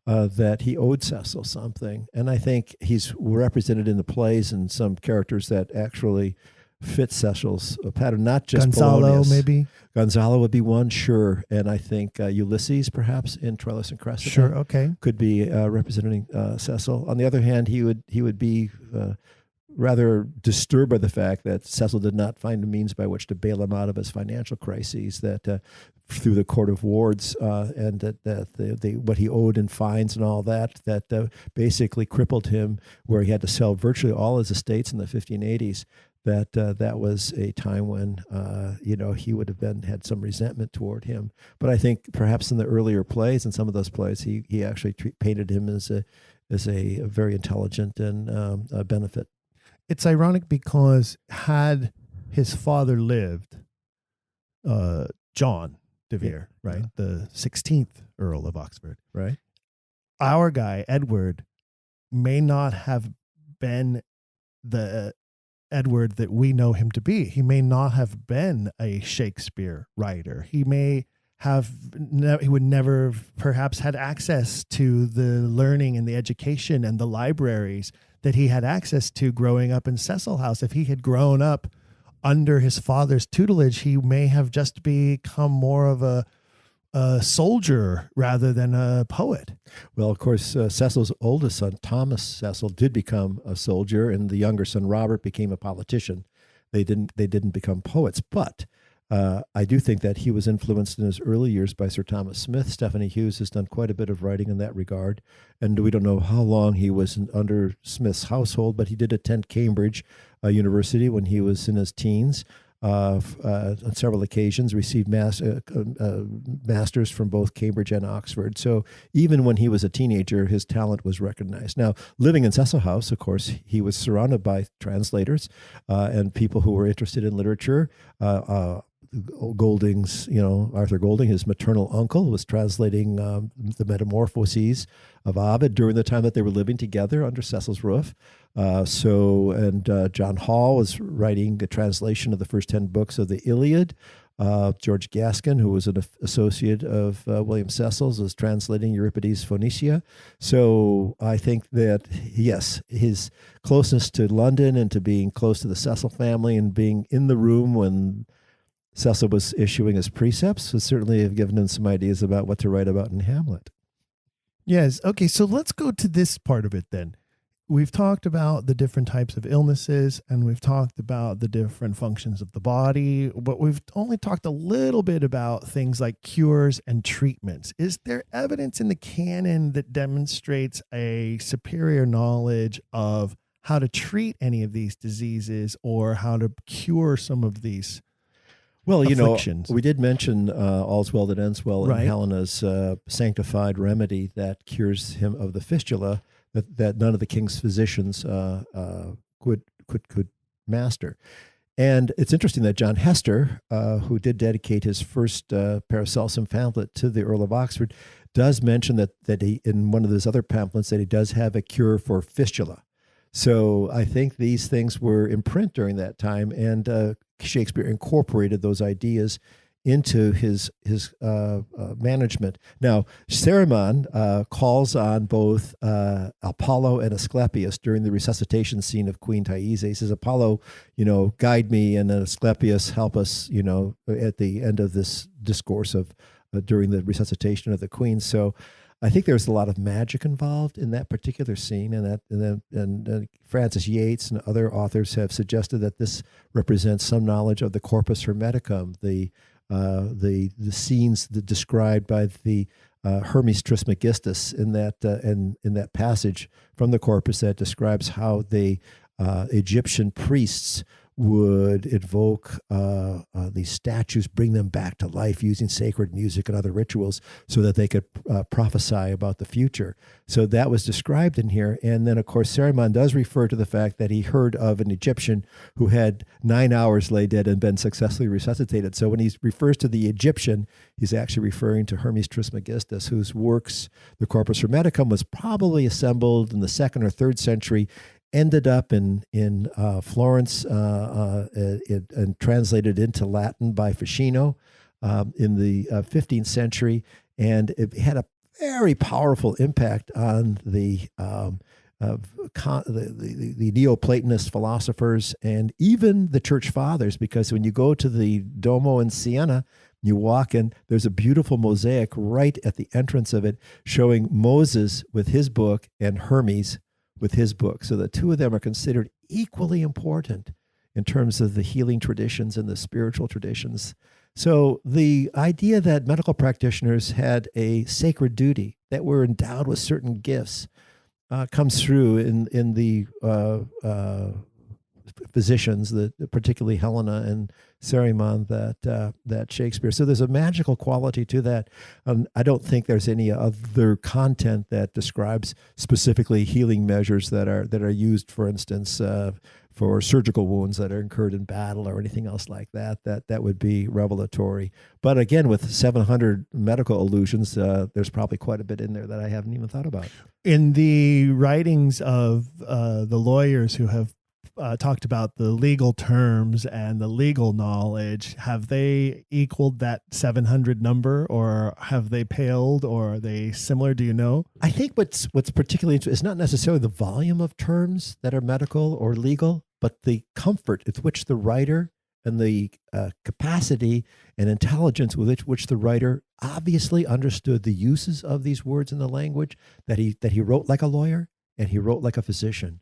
that he owed Cecil something. And I think he's represented in the plays and some characters that actually fit Cecil's pattern, not just Gonzalo, Polonius. maybe. Gonzalo would be one, sure. And I think Ulysses, perhaps, in Troilus and Cressida, sure, okay, could be representing Cecil. On the other hand, he would be rather disturbed by the fact that Cecil did not find a means by which to bail him out of his financial crises, that through the court of wards and that what he owed in fines and all that basically crippled him, where he had to sell virtually all his estates in the 1580s. That was a time when he would have had some resentment toward him. But I think perhaps in the earlier plays, in some of those plays, he actually painted him as a very intelligent and a benefit. It's ironic because had his father lived, John de Vere, right, the 16th Earl of Oxford, right, our guy Edward may not have been the Edward that we know him to be. He may not have been a Shakespeare writer. He may have, he would never perhaps had access to the learning and the education and the libraries that he had access to growing up in Cecil House. If he had grown up under his father's tutelage, he may have just become more of a soldier rather than a poet. Well, of course, Cecil's oldest son, Thomas Cecil, did become a soldier, and the younger son, Robert, became a politician. They didn't become poets, but I do think that he was influenced in his early years by Sir Thomas Smith. Stephanie Hughes has done quite a bit of writing in that regard, and we don't know how long he was under Smith's household, but he did attend Cambridge University when he was in his teens. On several occasions, received masters from both Cambridge and Oxford. So even when he was a teenager, his talent was recognized. Now, living in Cecil House, of course, he was surrounded by translators and people who were interested in literature. Golding's, Arthur Golding, his maternal uncle, was translating the Metamorphoses of Ovid during the time that they were living together under Cecil's roof. John Hall was writing the translation of the first 10 books of the Iliad. George Gaskin, who was an associate of William Cecil's, was translating Euripides' Phoenicia. So I think that, yes, his closeness to London and to being close to the Cecil family and being in the room when Cecil was issuing his precepts would certainly have given him some ideas about what to write about in Hamlet. Yes. Okay. So let's go to this part of it then. We've talked about the different types of illnesses and we've talked about the different functions of the body, but we've only talked a little bit about things like cures and treatments. Is there evidence in the canon that demonstrates a superior knowledge of how to treat any of these diseases or how to cure some of these afflictions? We did mention all's well that ends well in Right. Helena's sanctified remedy that cures him of the fistula that none of the king's physicians could master. And it's interesting that John Hester, who did dedicate his first Paracelsus pamphlet to the Earl of Oxford, does mention that he, in one of his other pamphlets, that he does have a cure for fistula. So I think these things were in print during that time, and Shakespeare incorporated those ideas into his management. Now, Cerimon calls on both Apollo and Asclepius during the resuscitation scene of Queen Thaisa. He says, Apollo, guide me, and Asclepius, help us, at the end of this discourse of during the resuscitation of the queen. So I think there's a lot of magic involved in that particular scene, and Francis Yates and other authors have suggested that this represents some knowledge of the corpus hermeticum, the scenes described by the Hermes Trismegistus in that passage from the corpus that describes how the Egyptian priests would invoke these statues, bring them back to life using sacred music and other rituals so that they could prophesy about the future. So that was described in here. And then, of course, Cerimon does refer to the fact that he heard of an Egyptian who had 9 hours lay dead and been successfully resuscitated. So when he refers to the Egyptian, he's actually referring to Hermes Trismegistus, whose works, the Corpus Hermeticum, was probably assembled in the 2nd or 3rd century, ended up in Florence and translated into Latin by Ficino in the 15th century, and it had a very powerful impact on the Neoplatonist philosophers and even the church fathers, because when you go to the Duomo in Siena, you walk in, there's a beautiful mosaic right at the entrance of it showing Moses with his book and Hermes with his book. So the two of them are considered equally important in terms of the healing traditions and the spiritual traditions. So the idea that medical practitioners had a sacred duty, that were endowed with certain gifts, comes through in the physicians, particularly Helena and Cerimon, that Shakespeare. So there's a magical quality to that. I don't think there's any other content that describes specifically healing measures that are used, for instance, for surgical wounds that are incurred in battle or anything else like that. That would be revelatory. But again, with 700 medical allusions, there's probably quite a bit in there that I haven't even thought about. In the writings of the lawyers who have talked about the legal terms and the legal knowledge, have they equaled that 700 number, or have they paled, or are they similar? Do you know? I think what's particularly interesting is not necessarily the volume of terms that are medical or legal, but the comfort with which the writer and the capacity and intelligence with which the writer obviously understood the uses of these words in the language, that he wrote like a lawyer and he wrote like a physician.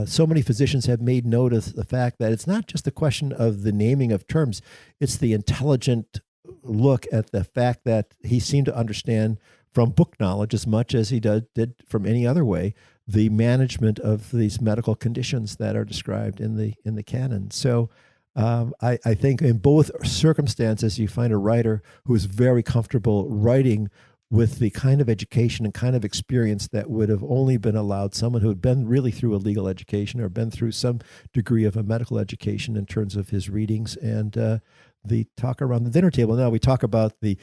So many physicians have made note of the fact that it's not just the question of the naming of terms, it's the intelligent look at the fact that he seemed to understand from book knowledge as much as he did from any other way the management of these medical conditions that are described in the canon. So I think in both circumstances you find a writer who is very comfortable writing with the kind of education and kind of experience that would have only been allowed someone who had been really through a legal education or been through some degree of a medical education in terms of his readings and the talk around the dinner table. Now we talk about the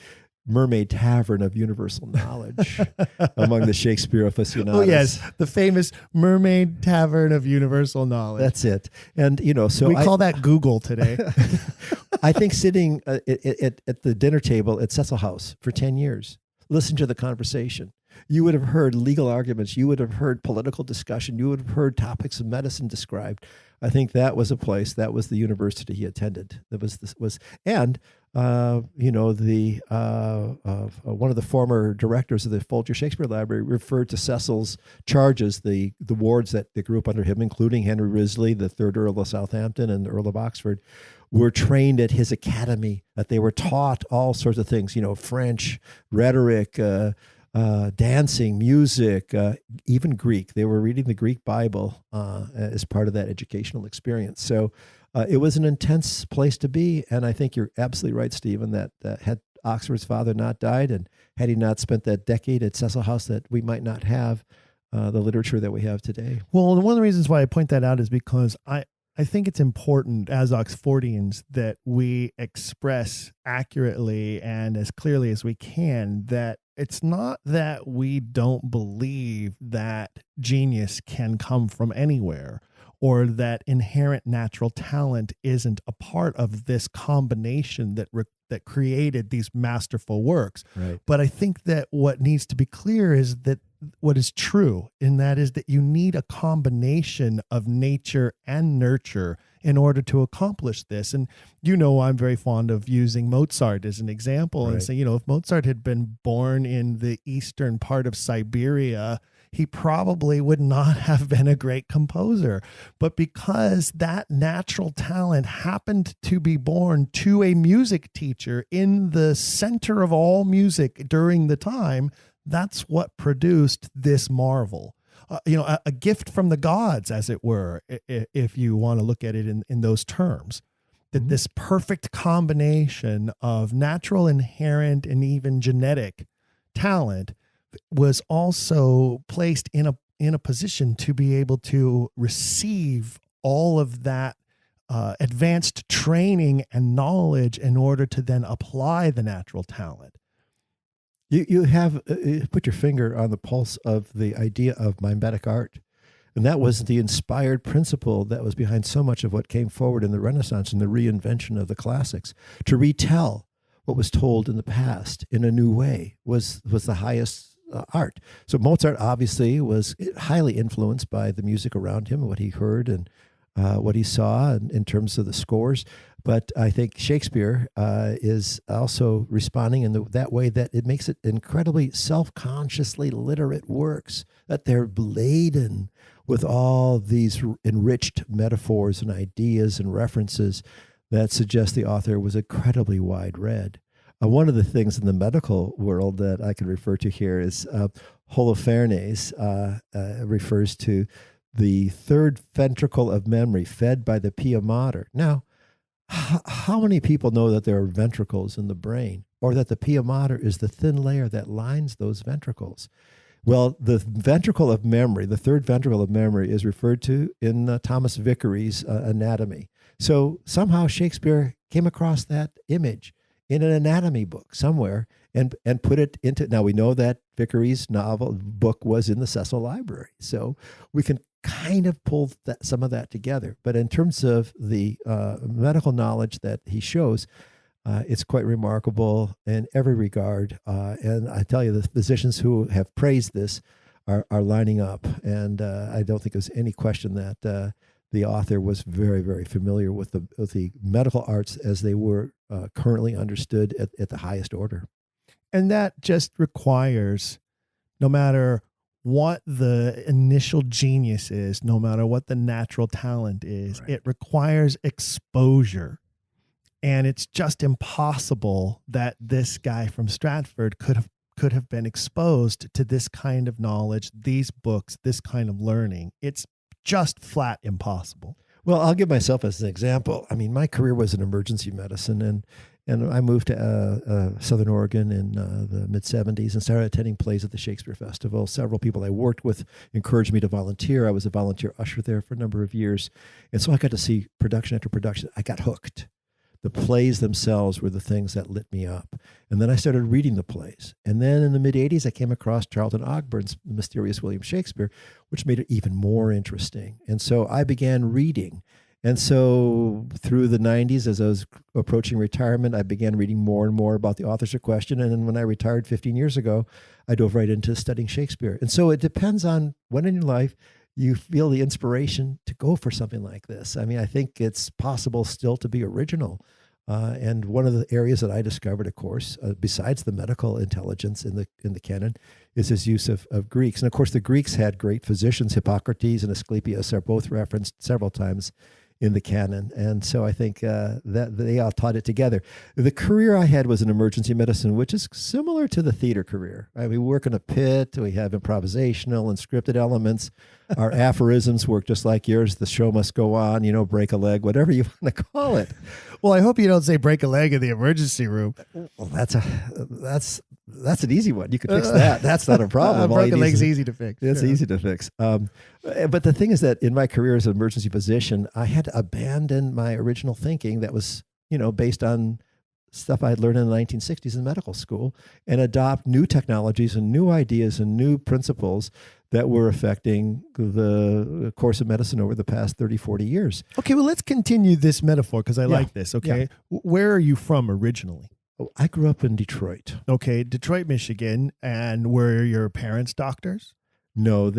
Mermaid Tavern of universal knowledge among the Shakespeare aficionados. Oh yes, the famous Mermaid Tavern of universal knowledge. That's it. And so we call that Google today. I think sitting at the dinner table at Cecil House for 10 years, listen to the conversation. You would have heard legal arguments. You would have heard political discussion. You would have heard topics of medicine described. I think that was a place, that was the university he attended. That was and you know, the one of the former directors of the Folger Shakespeare Library referred to Cecil's charges, the wards that grew up under him, including Henry Risley, the third Earl of Southampton, and the Earl of Oxford, were trained at his academy, that they were taught all sorts of things, you know, French, rhetoric, dancing, music, even Greek. They were reading the Greek Bible as part of that educational experience. So it was an intense place to be. And I think you're absolutely right, Stephen, that had Oxford's father not died, and had he not spent that decade at Cecil House, that we might not have the literature that we have today. Well, one of the reasons why I point that out is because I think it's important as Oxfordians that we express accurately and as clearly as we can that it's not that we don't believe that genius can come from anywhere, or that inherent natural talent isn't a part of this combination that created these masterful works. Right. But I think that what needs to be clear is that what is true, and that is that you need a combination of nature and nurture in order to accomplish this. And you know, I'm very fond of using Mozart as an example, and say, you know, if Mozart had been born in the eastern part of Siberia, he probably would not have been a great composer. But because that natural talent happened to be born to a music teacher in the center of all music during the time, that's what produced this marvel. You know, a gift from the gods, as it were, if you want to look at it in those terms. That this perfect combination of natural, inherent, and even genetic talent was also placed in a position to be able to receive all of that advanced training and knowledge in order to then apply the natural talent. You have put your finger on the pulse of the idea of mimetic art. And that was the inspired principle that was behind so much of what came forward in the Renaissance and the reinvention of the classics. To retell what was told in the past in a new way was the highest art. So Mozart obviously was highly influenced by the music around him, what he heard and what he saw in terms of the scores. But I think Shakespeare is also responding in that way that it makes it incredibly self-consciously literate works, that they're laden with all these enriched metaphors and ideas and references that suggest the author was incredibly wide-read. One of the things in the medical world that I can refer to here is Holofernes refers to the third ventricle of memory fed by the pia mater. Now, how many people know that there are ventricles in the brain, or that the pia mater is the thin layer that lines those ventricles? Well, the ventricle of memory, the third ventricle of memory, is referred to in Thomas Vickery's Anatomy. So somehow Shakespeare came across that image in an anatomy book somewhere and put it into. Now we know that Vickery's book was in the Cecil Library, so we can kind of pull some of that together. But in terms of the medical knowledge that he shows, it's quite remarkable in every regard. And I tell you, the physicians who have praised this are lining up. And I don't think there's any question that the author was very, very familiar with the medical arts as they were currently understood at the highest order. And that just requires, no matter what the initial genius is, no matter what the natural talent is, it requires exposure. And it's just impossible that this guy from Stratford could have been exposed to this kind of knowledge, these books, this kind of learning. It's just flat impossible. Well, I'll give myself as an example. I mean, my career was in emergency medicine, and I moved to Southern Oregon in the mid-'70s and started attending plays at the Shakespeare Festival. Several people I worked with encouraged me to volunteer. I was a volunteer usher there for a number of years. And so I got to see production after production. I got hooked. The plays themselves were the things that lit me up. And then I started reading the plays. And then in the mid-'80s, I came across Charlton Ogburn's The Mysterious William Shakespeare, which made it even more interesting. And so I began reading And so through the 90s, as I was approaching retirement, I began reading more and more about the authors in question. And then when I retired 15 years ago, I dove right into studying Shakespeare. And so it depends on when in your life you feel the inspiration to go for something like this. I mean, I think it's possible still to be original. And one of the areas that I discovered, of course, besides the medical intelligence in the canon, is his use of Greeks. And of course, the Greeks had great physicians. Hippocrates and Asclepius are both referenced several times in the canon. And so I think that they all taught it together. The career I had was in emergency medicine, which is similar to the theater career. We work in a pit. We have improvisational and scripted elements. Our aphorisms work just like yours. The show must go on, break a leg, whatever you want to call it. Well, I hope you don't say break a leg in the emergency room. Well, that's an easy one. You could fix that. That's not a problem. Broken leg's easy to fix. It's easy to fix. But the thing is that in my career as an emergency physician, I had to abandon my original thinking that was, based on stuff I had learned in the 1960s in medical school and adopt new technologies and new ideas and new principles that were affecting the course of medicine over the past 30, 40 years. Okay, well, let's continue this metaphor because I like this, okay? Yeah. Where are you from originally? Oh, I grew up in Detroit. Okay, Detroit, Michigan. And were your parents doctors? No,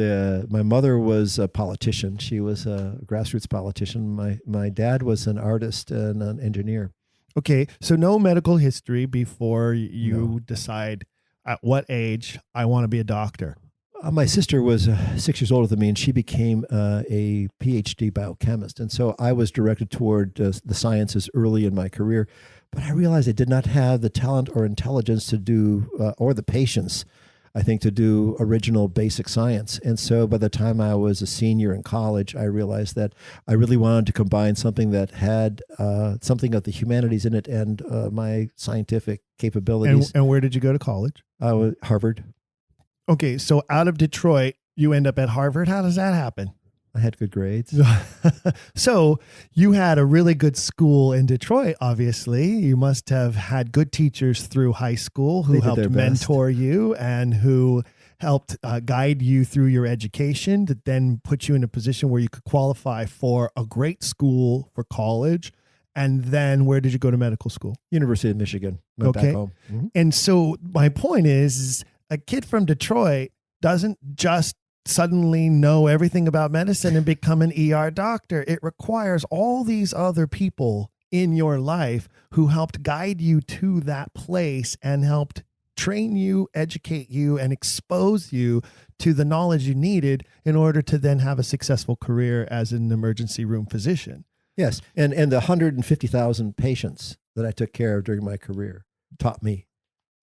my mother was a politician. She was a grassroots politician. My dad was an artist and an engineer. Okay, so no medical history before you decide at what age I want to be a doctor. My sister was 6 years older than me, and she became a PhD biochemist. And so I was directed toward the sciences early in my career. But I realized I did not have the talent or intelligence to do, or the patience, I think, to do original basic science. And so by the time I was a senior in college, I realized that I really wanted to combine something that had something of the humanities in it and my scientific capabilities. And where did you go to college? Harvard. Okay, so out of Detroit, you end up at Harvard. How does that happen? I had good grades. So you had a really good school in Detroit, obviously. You must have had good teachers through high school who helped mentor you and who helped guide you through your education to then put you in a position where you could qualify for a great school for college. And then where did you go to medical school? University of Michigan. Went back home. Mm-hmm. And so my point is a kid from Detroit doesn't just suddenly know everything about medicine and become an ER doctor. It requires all these other people in your life who helped guide you to that place and helped train you, educate you, and expose you to the knowledge you needed in order to then have a successful career as an emergency room physician. Yes. And the 150,000 patients that I took care of during my career taught me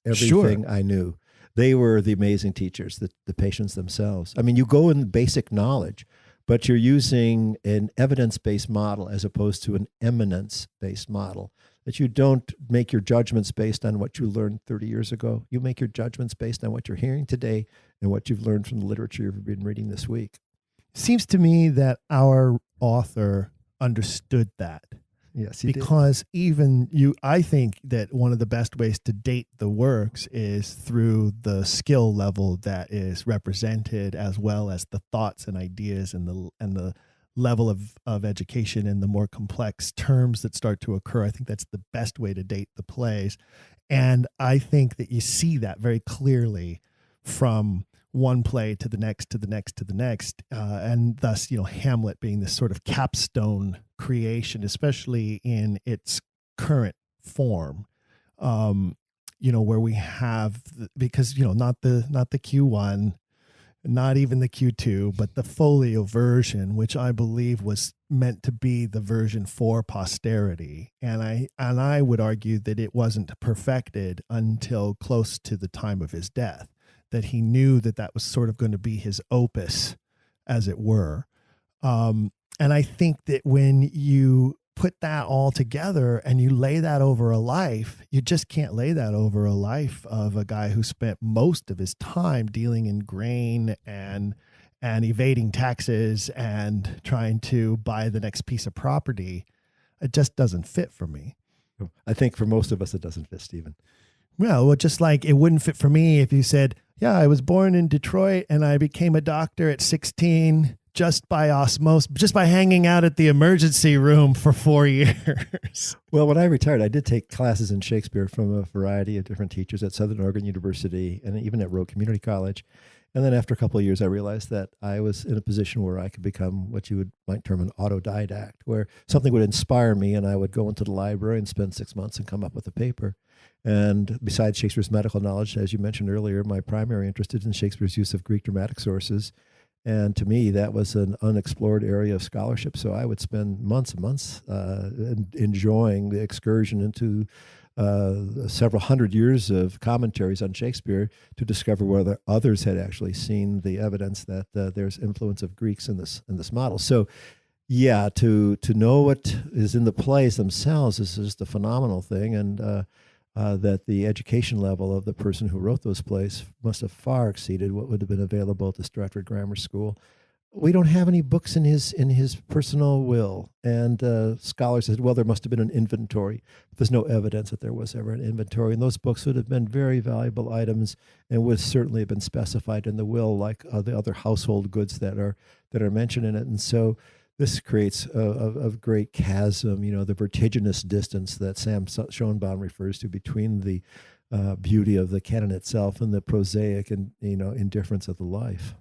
everything I knew. They were the amazing teachers, the patients themselves. I mean, you go in basic knowledge, but you're using an evidence-based model as opposed to an eminence-based model. That you don't make your judgments based on what you learned 30 years ago. You make your judgments based on what you're hearing today and what you've learned from the literature you've been reading this week. Seems to me that our author understood that. Yes, he because I think that one of the best ways to date the works is through the skill level that is represented, as well as the thoughts and ideas and the level of education and the more complex terms that start to occur. I think that's the best way to date the plays. And I think that you see that very clearly from one play to the next, to the next, to the next. And thus, Hamlet being this sort of capstone creation, especially in its current form, where we have, because, not the Q1, not even the Q2, but the folio version, which I believe was meant to be the version for posterity. And I would argue that it wasn't perfected until close to the time of his death, that he knew that was sort of going to be his opus, as it were. And I think that when you put that all together and you lay that over a life, you just can't lay that over a life of a guy who spent most of his time dealing in grain and evading taxes and trying to buy the next piece of property. It just doesn't fit for me. I think for most of us, it doesn't fit, Stephen. Well, just like it wouldn't fit for me if you said, yeah, I was born in Detroit and I became a doctor at 16, just by osmosis, just by hanging out at the emergency room for 4 years? Well, when I retired, I did take classes in Shakespeare from a variety of different teachers at Southern Oregon University and even at Roe Community College. And then after a couple of years, I realized that I was in a position where I could become what you might term an autodidact, where something would inspire me and I would go into the library and spend 6 months and come up with a paper. And besides Shakespeare's medical knowledge, as you mentioned earlier, my primary interest is in Shakespeare's use of Greek dramatic sources. And to me, that was an unexplored area of scholarship. So I would spend months and months enjoying the excursion into several hundred years of commentaries on Shakespeare to discover whether others had actually seen the evidence that there's influence of Greeks in this model. So, yeah, to know what is in the plays themselves is just a phenomenal thing, and that the education level of the person who wrote those plays must have far exceeded what would have been available at the Stratford Grammar School. We don't have any books in his personal will, and scholars said, well, there must have been an inventory. But there's no evidence that there was ever an inventory, and those books would have been very valuable items and would certainly have been specified in the will, like the other household goods that are mentioned in it. And so this creates a great chasm, the vertiginous distance that Sam Schoenbaum refers to between the beauty of the canon itself and the prosaic and indifference of the life.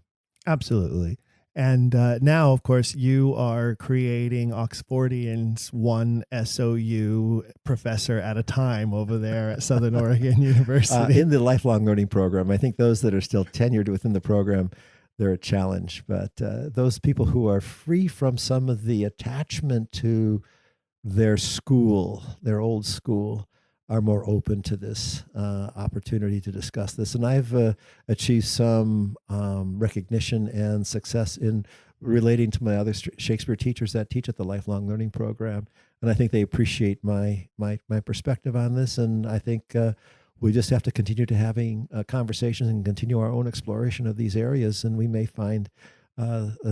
Absolutely. And now, of course, you are creating Oxfordians, one SOU professor at a time over there at Southern Oregon University. In the lifelong learning program. I think those that are still tenured within the program, they're a challenge. But those people who are free from some of the attachment to their school, their old school, are more open to this opportunity to discuss this. And I've achieved some recognition and success in relating to my other Shakespeare teachers that teach at the Lifelong Learning Program. And I think they appreciate my perspective on this. And I think we just have to continue to having conversations and continue our own exploration of these areas. And we may find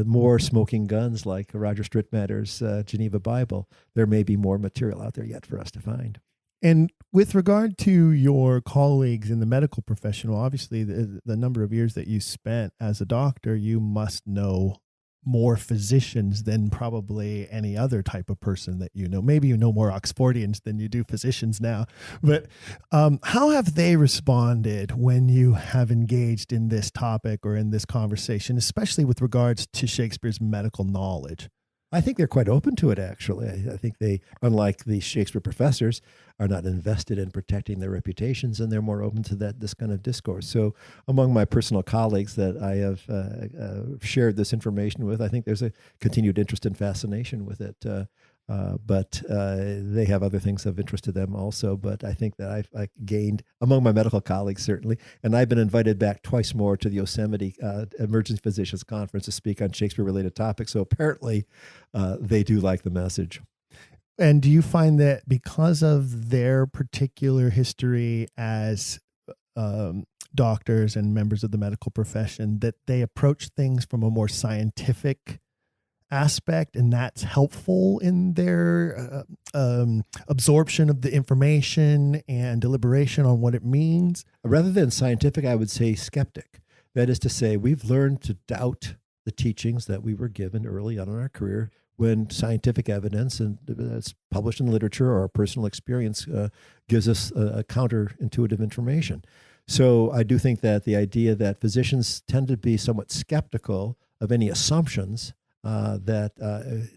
more smoking guns like Roger Strittmatter's Geneva Bible. There may be more material out there yet for us to find. And with regard to your colleagues in the medical profession, obviously the number of years that you spent as a doctor, you must know more physicians than probably any other type of person that you know. Maybe you know more Oxfordians than you do physicians now. But how have they responded when you have engaged in this topic or in this conversation, especially with regards to Shakespeare's medical knowledge? I think they're quite open to it, actually. I think they, unlike the Shakespeare professors, are not invested in protecting their reputations, and they're more open to this kind of discourse. So among my personal colleagues that I have shared this information with, I think there's a continued interest and fascination with it. But they have other things of interest to them also. But I think that I've gained among my medical colleagues, certainly. And I've been invited back twice more to the Yosemite Emergency Physicians Conference to speak on Shakespeare-related topics. So apparently they do like the message. And do you find that because of their particular history as doctors and members of the medical profession, that they approach things from a more scientific aspect, and that's helpful in their absorption of the information and deliberation on what it means? Rather than scientific, I would say skeptic. That is to say, we've learned to doubt the teachings that we were given early on in our career when scientific evidence and it's published in literature or our personal experience gives us a counterintuitive information. So I do think that the idea that physicians tend to be somewhat skeptical of any assumptions that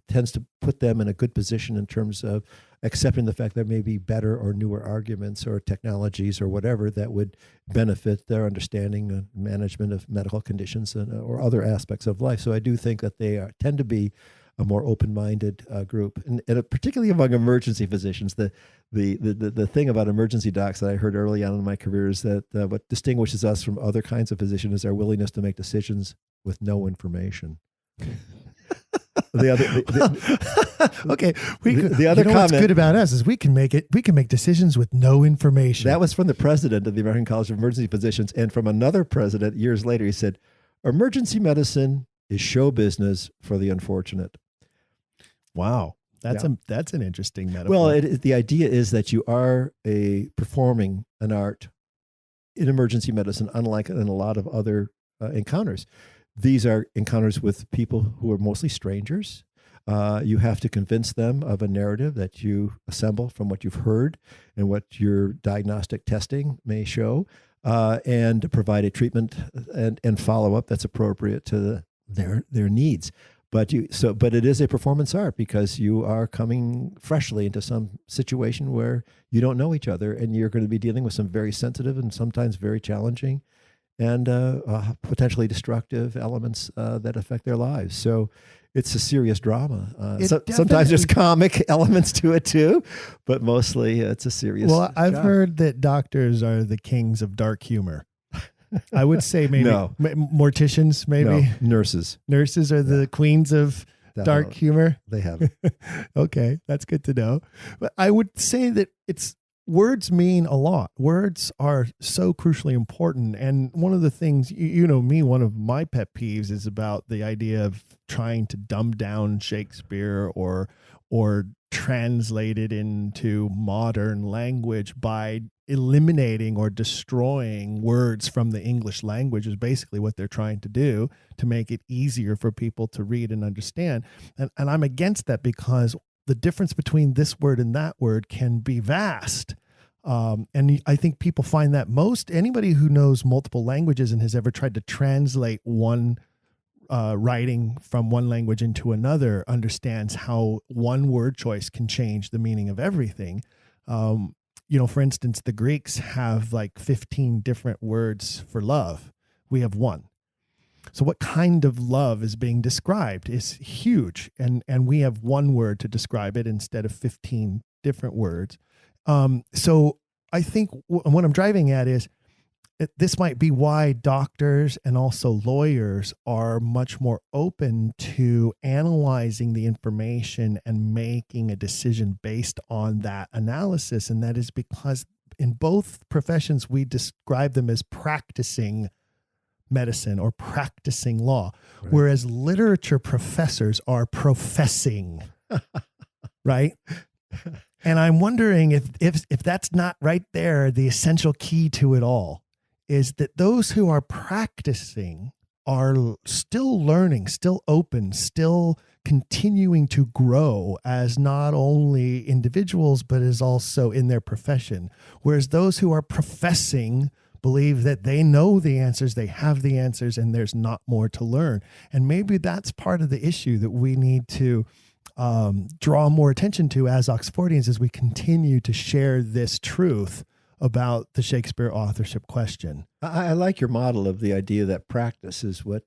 tends to put them in a good position in terms of accepting the fact there may be better or newer arguments or technologies or whatever that would benefit their understanding and management of medical conditions or other aspects of life. So I do think that they tend to be a more open-minded group, and particularly among emergency physicians. The thing about emergency docs that I heard early on in my career is that what distinguishes us from other kinds of physicians is our willingness to make decisions with no information. The other comment, what's good about us is we can make decisions with no information. That was from the president of the American College of Emergency Physicians, and from another president years later. He said, "Emergency medicine is show business for the unfortunate." Wow, that's an interesting metaphor. Well, the idea is that you are performing an art in emergency medicine, unlike in a lot of other encounters. These are encounters with people who are mostly strangers. You have to convince them of a narrative that you assemble from what you've heard and what your diagnostic testing may show, and provide a treatment and follow-up that's appropriate to their needs. But it is a performance art, because you are coming freshly into some situation where you don't know each other, and you're going to be dealing with some very sensitive and sometimes very challenging and potentially destructive elements that affect their lives. So it's a serious drama. Sometimes there's comic elements to it too, but mostly it's a serious. Well, I've job. heard that doctors are the kings of dark humor. I would say maybe No. Morticians, maybe. No, nurses. Nurses are the queens of dark humor. They have it. Okay, that's good to know. But I would say that words mean a lot. Words are so crucially important. And one of the things, you know me, one of my pet peeves is about the idea of trying to dumb down Shakespeare or translate it into modern language by eliminating or destroying words from the English language is basically what they're trying to do to make it easier for people to read and understand. And I'm against that, because the difference between this word and that word can be vast. And I think people find that anybody who knows multiple languages and has ever tried to translate one writing from one language into another understands how one word choice can change the meaning of everything. For instance, the Greeks have like 15 different words for love. We have one. So what kind of love is being described is huge. And we have one word to describe it instead of 15 different words. So I think what I'm driving at is this might be why doctors and also lawyers are much more open to analyzing the information and making a decision based on that analysis. And that is because in both professions, we describe them as practicing medicine or practicing law, right, whereas literature professors are professing, right? And I'm wondering if that's not right there, the essential key to it all is that those who are practicing are still learning, still open, still continuing to grow as not only individuals, but as also in their profession. Whereas those who are professing believe that they know the answers, they have the answers, and there's not more to learn. And maybe that's part of the issue that we need to draw more attention to as Oxfordians as we continue to share this truth about the Shakespeare authorship question. I like your model of the idea that practice is what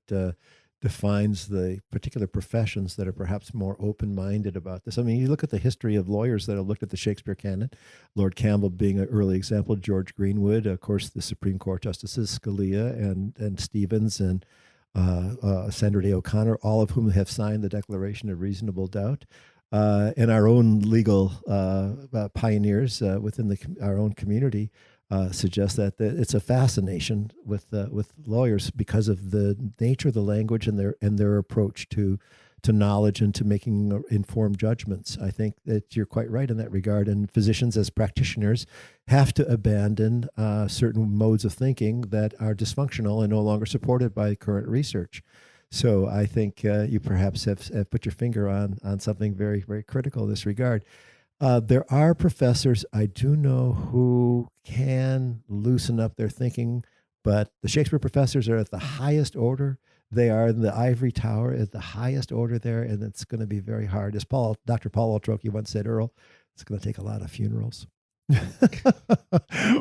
defines the particular professions that are perhaps more open-minded about this. I mean, you look at the history of lawyers that have looked at the Shakespeare canon, Lord Campbell being an early example, George Greenwood, of course, the Supreme Court Justices Scalia and Stevens and Sandra Day O'Connor, all of whom have signed the Declaration of Reasonable Doubt. And our own legal pioneers within our own community suggest that it's a fascination with lawyers because of the nature of the language and their approach to knowledge and to making informed judgments. I think that you're quite right in that regard. And physicians as practitioners have to abandon certain modes of thinking that are dysfunctional and no longer supported by current research. So I think you perhaps have put your finger on something very, very critical in this regard. There are professors I do know who can loosen up their thinking, but the Shakespeare professors are at the highest order. They are in the ivory tower at the highest order there, and it's going to be very hard. As Dr. Paul Altroki once said, Earl, it's going to take a lot of funerals.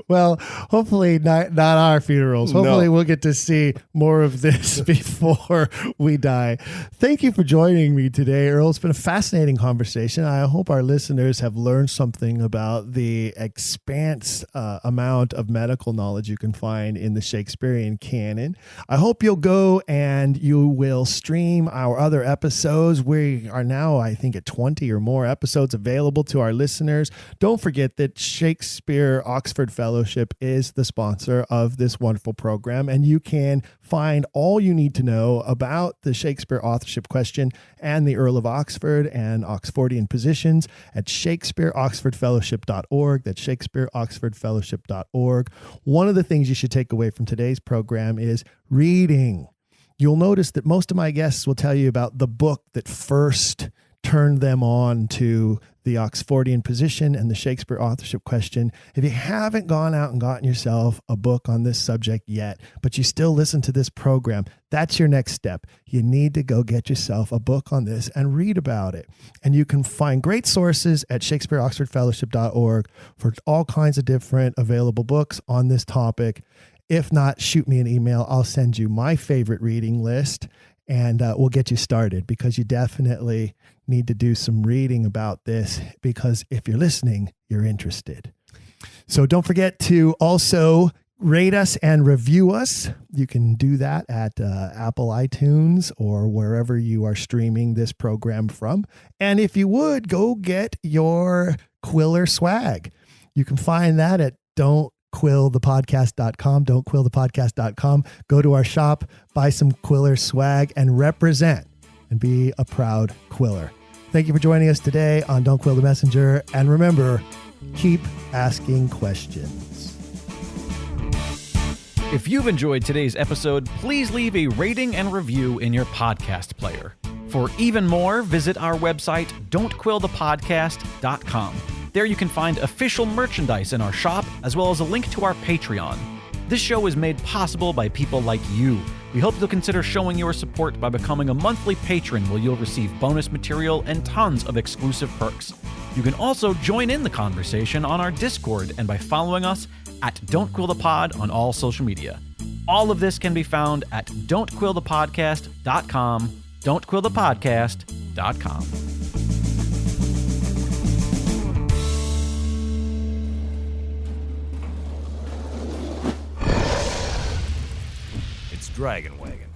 Well, hopefully not our funerals. Hopefully we'll get to see more of this before we die. Thank you for joining me today, Earl. It's been a fascinating conversation. I hope our listeners have learned something about the expanse amount of medical knowledge you can find in the Shakespearean canon. I hope you'll go and you will stream our other episodes. We are now, I think, at 20 or more episodes available to our listeners. Don't forget that Shakespeare Oxford Fellowship is the sponsor of this wonderful program, and you can find all you need to know about the Shakespeare authorship question and the Earl of Oxford and Oxfordian positions at shakespeareoxfordfellowship.org. That's shakespeareoxfordfellowship.org. One of the things you should take away from today's program is reading. you'll notice that most of my guests will tell you about the book that first turned them on to the Oxfordian position and the Shakespeare authorship question. If you haven't gone out and gotten yourself a book on this subject yet, but you still listen to this program, that's your next step. You need to go get yourself a book on this and read about it. And you can find great sources at ShakespeareOxfordFellowship.org for all kinds of different available books on this topic. If not, shoot me an email. I'll send you my favorite reading list, and we'll get you started, because you definitely need to do some reading about this, because if you're listening, you're interested. So don't forget to also rate us and review us. You can do that at Apple iTunes or wherever you are streaming this program from. And if you would, go get your Quiller swag. You can find that at don'tquillthepodcast.com, don'tquillthepodcast.com. Go to our shop, buy some Quiller swag, and represent and be a proud Quiller. Thank you for joining us today on Don't Quill the Messenger. And remember, keep asking questions. If you've enjoyed today's episode, please leave a rating and review in your podcast player. For even more, visit our website, don'tquillthepodcast.com. There you can find official merchandise in our shop, as well as a link to our Patreon. This show is made possible by people like you. We hope you'll consider showing your support by becoming a monthly patron, where you'll receive bonus material and tons of exclusive perks. You can also join in the conversation on our Discord and by following us at Don't Quill the Pod on all social media. All of this can be found at don'tquillthepodcast.com, don'tquillthepodcast.com. It's Dragon Wagon.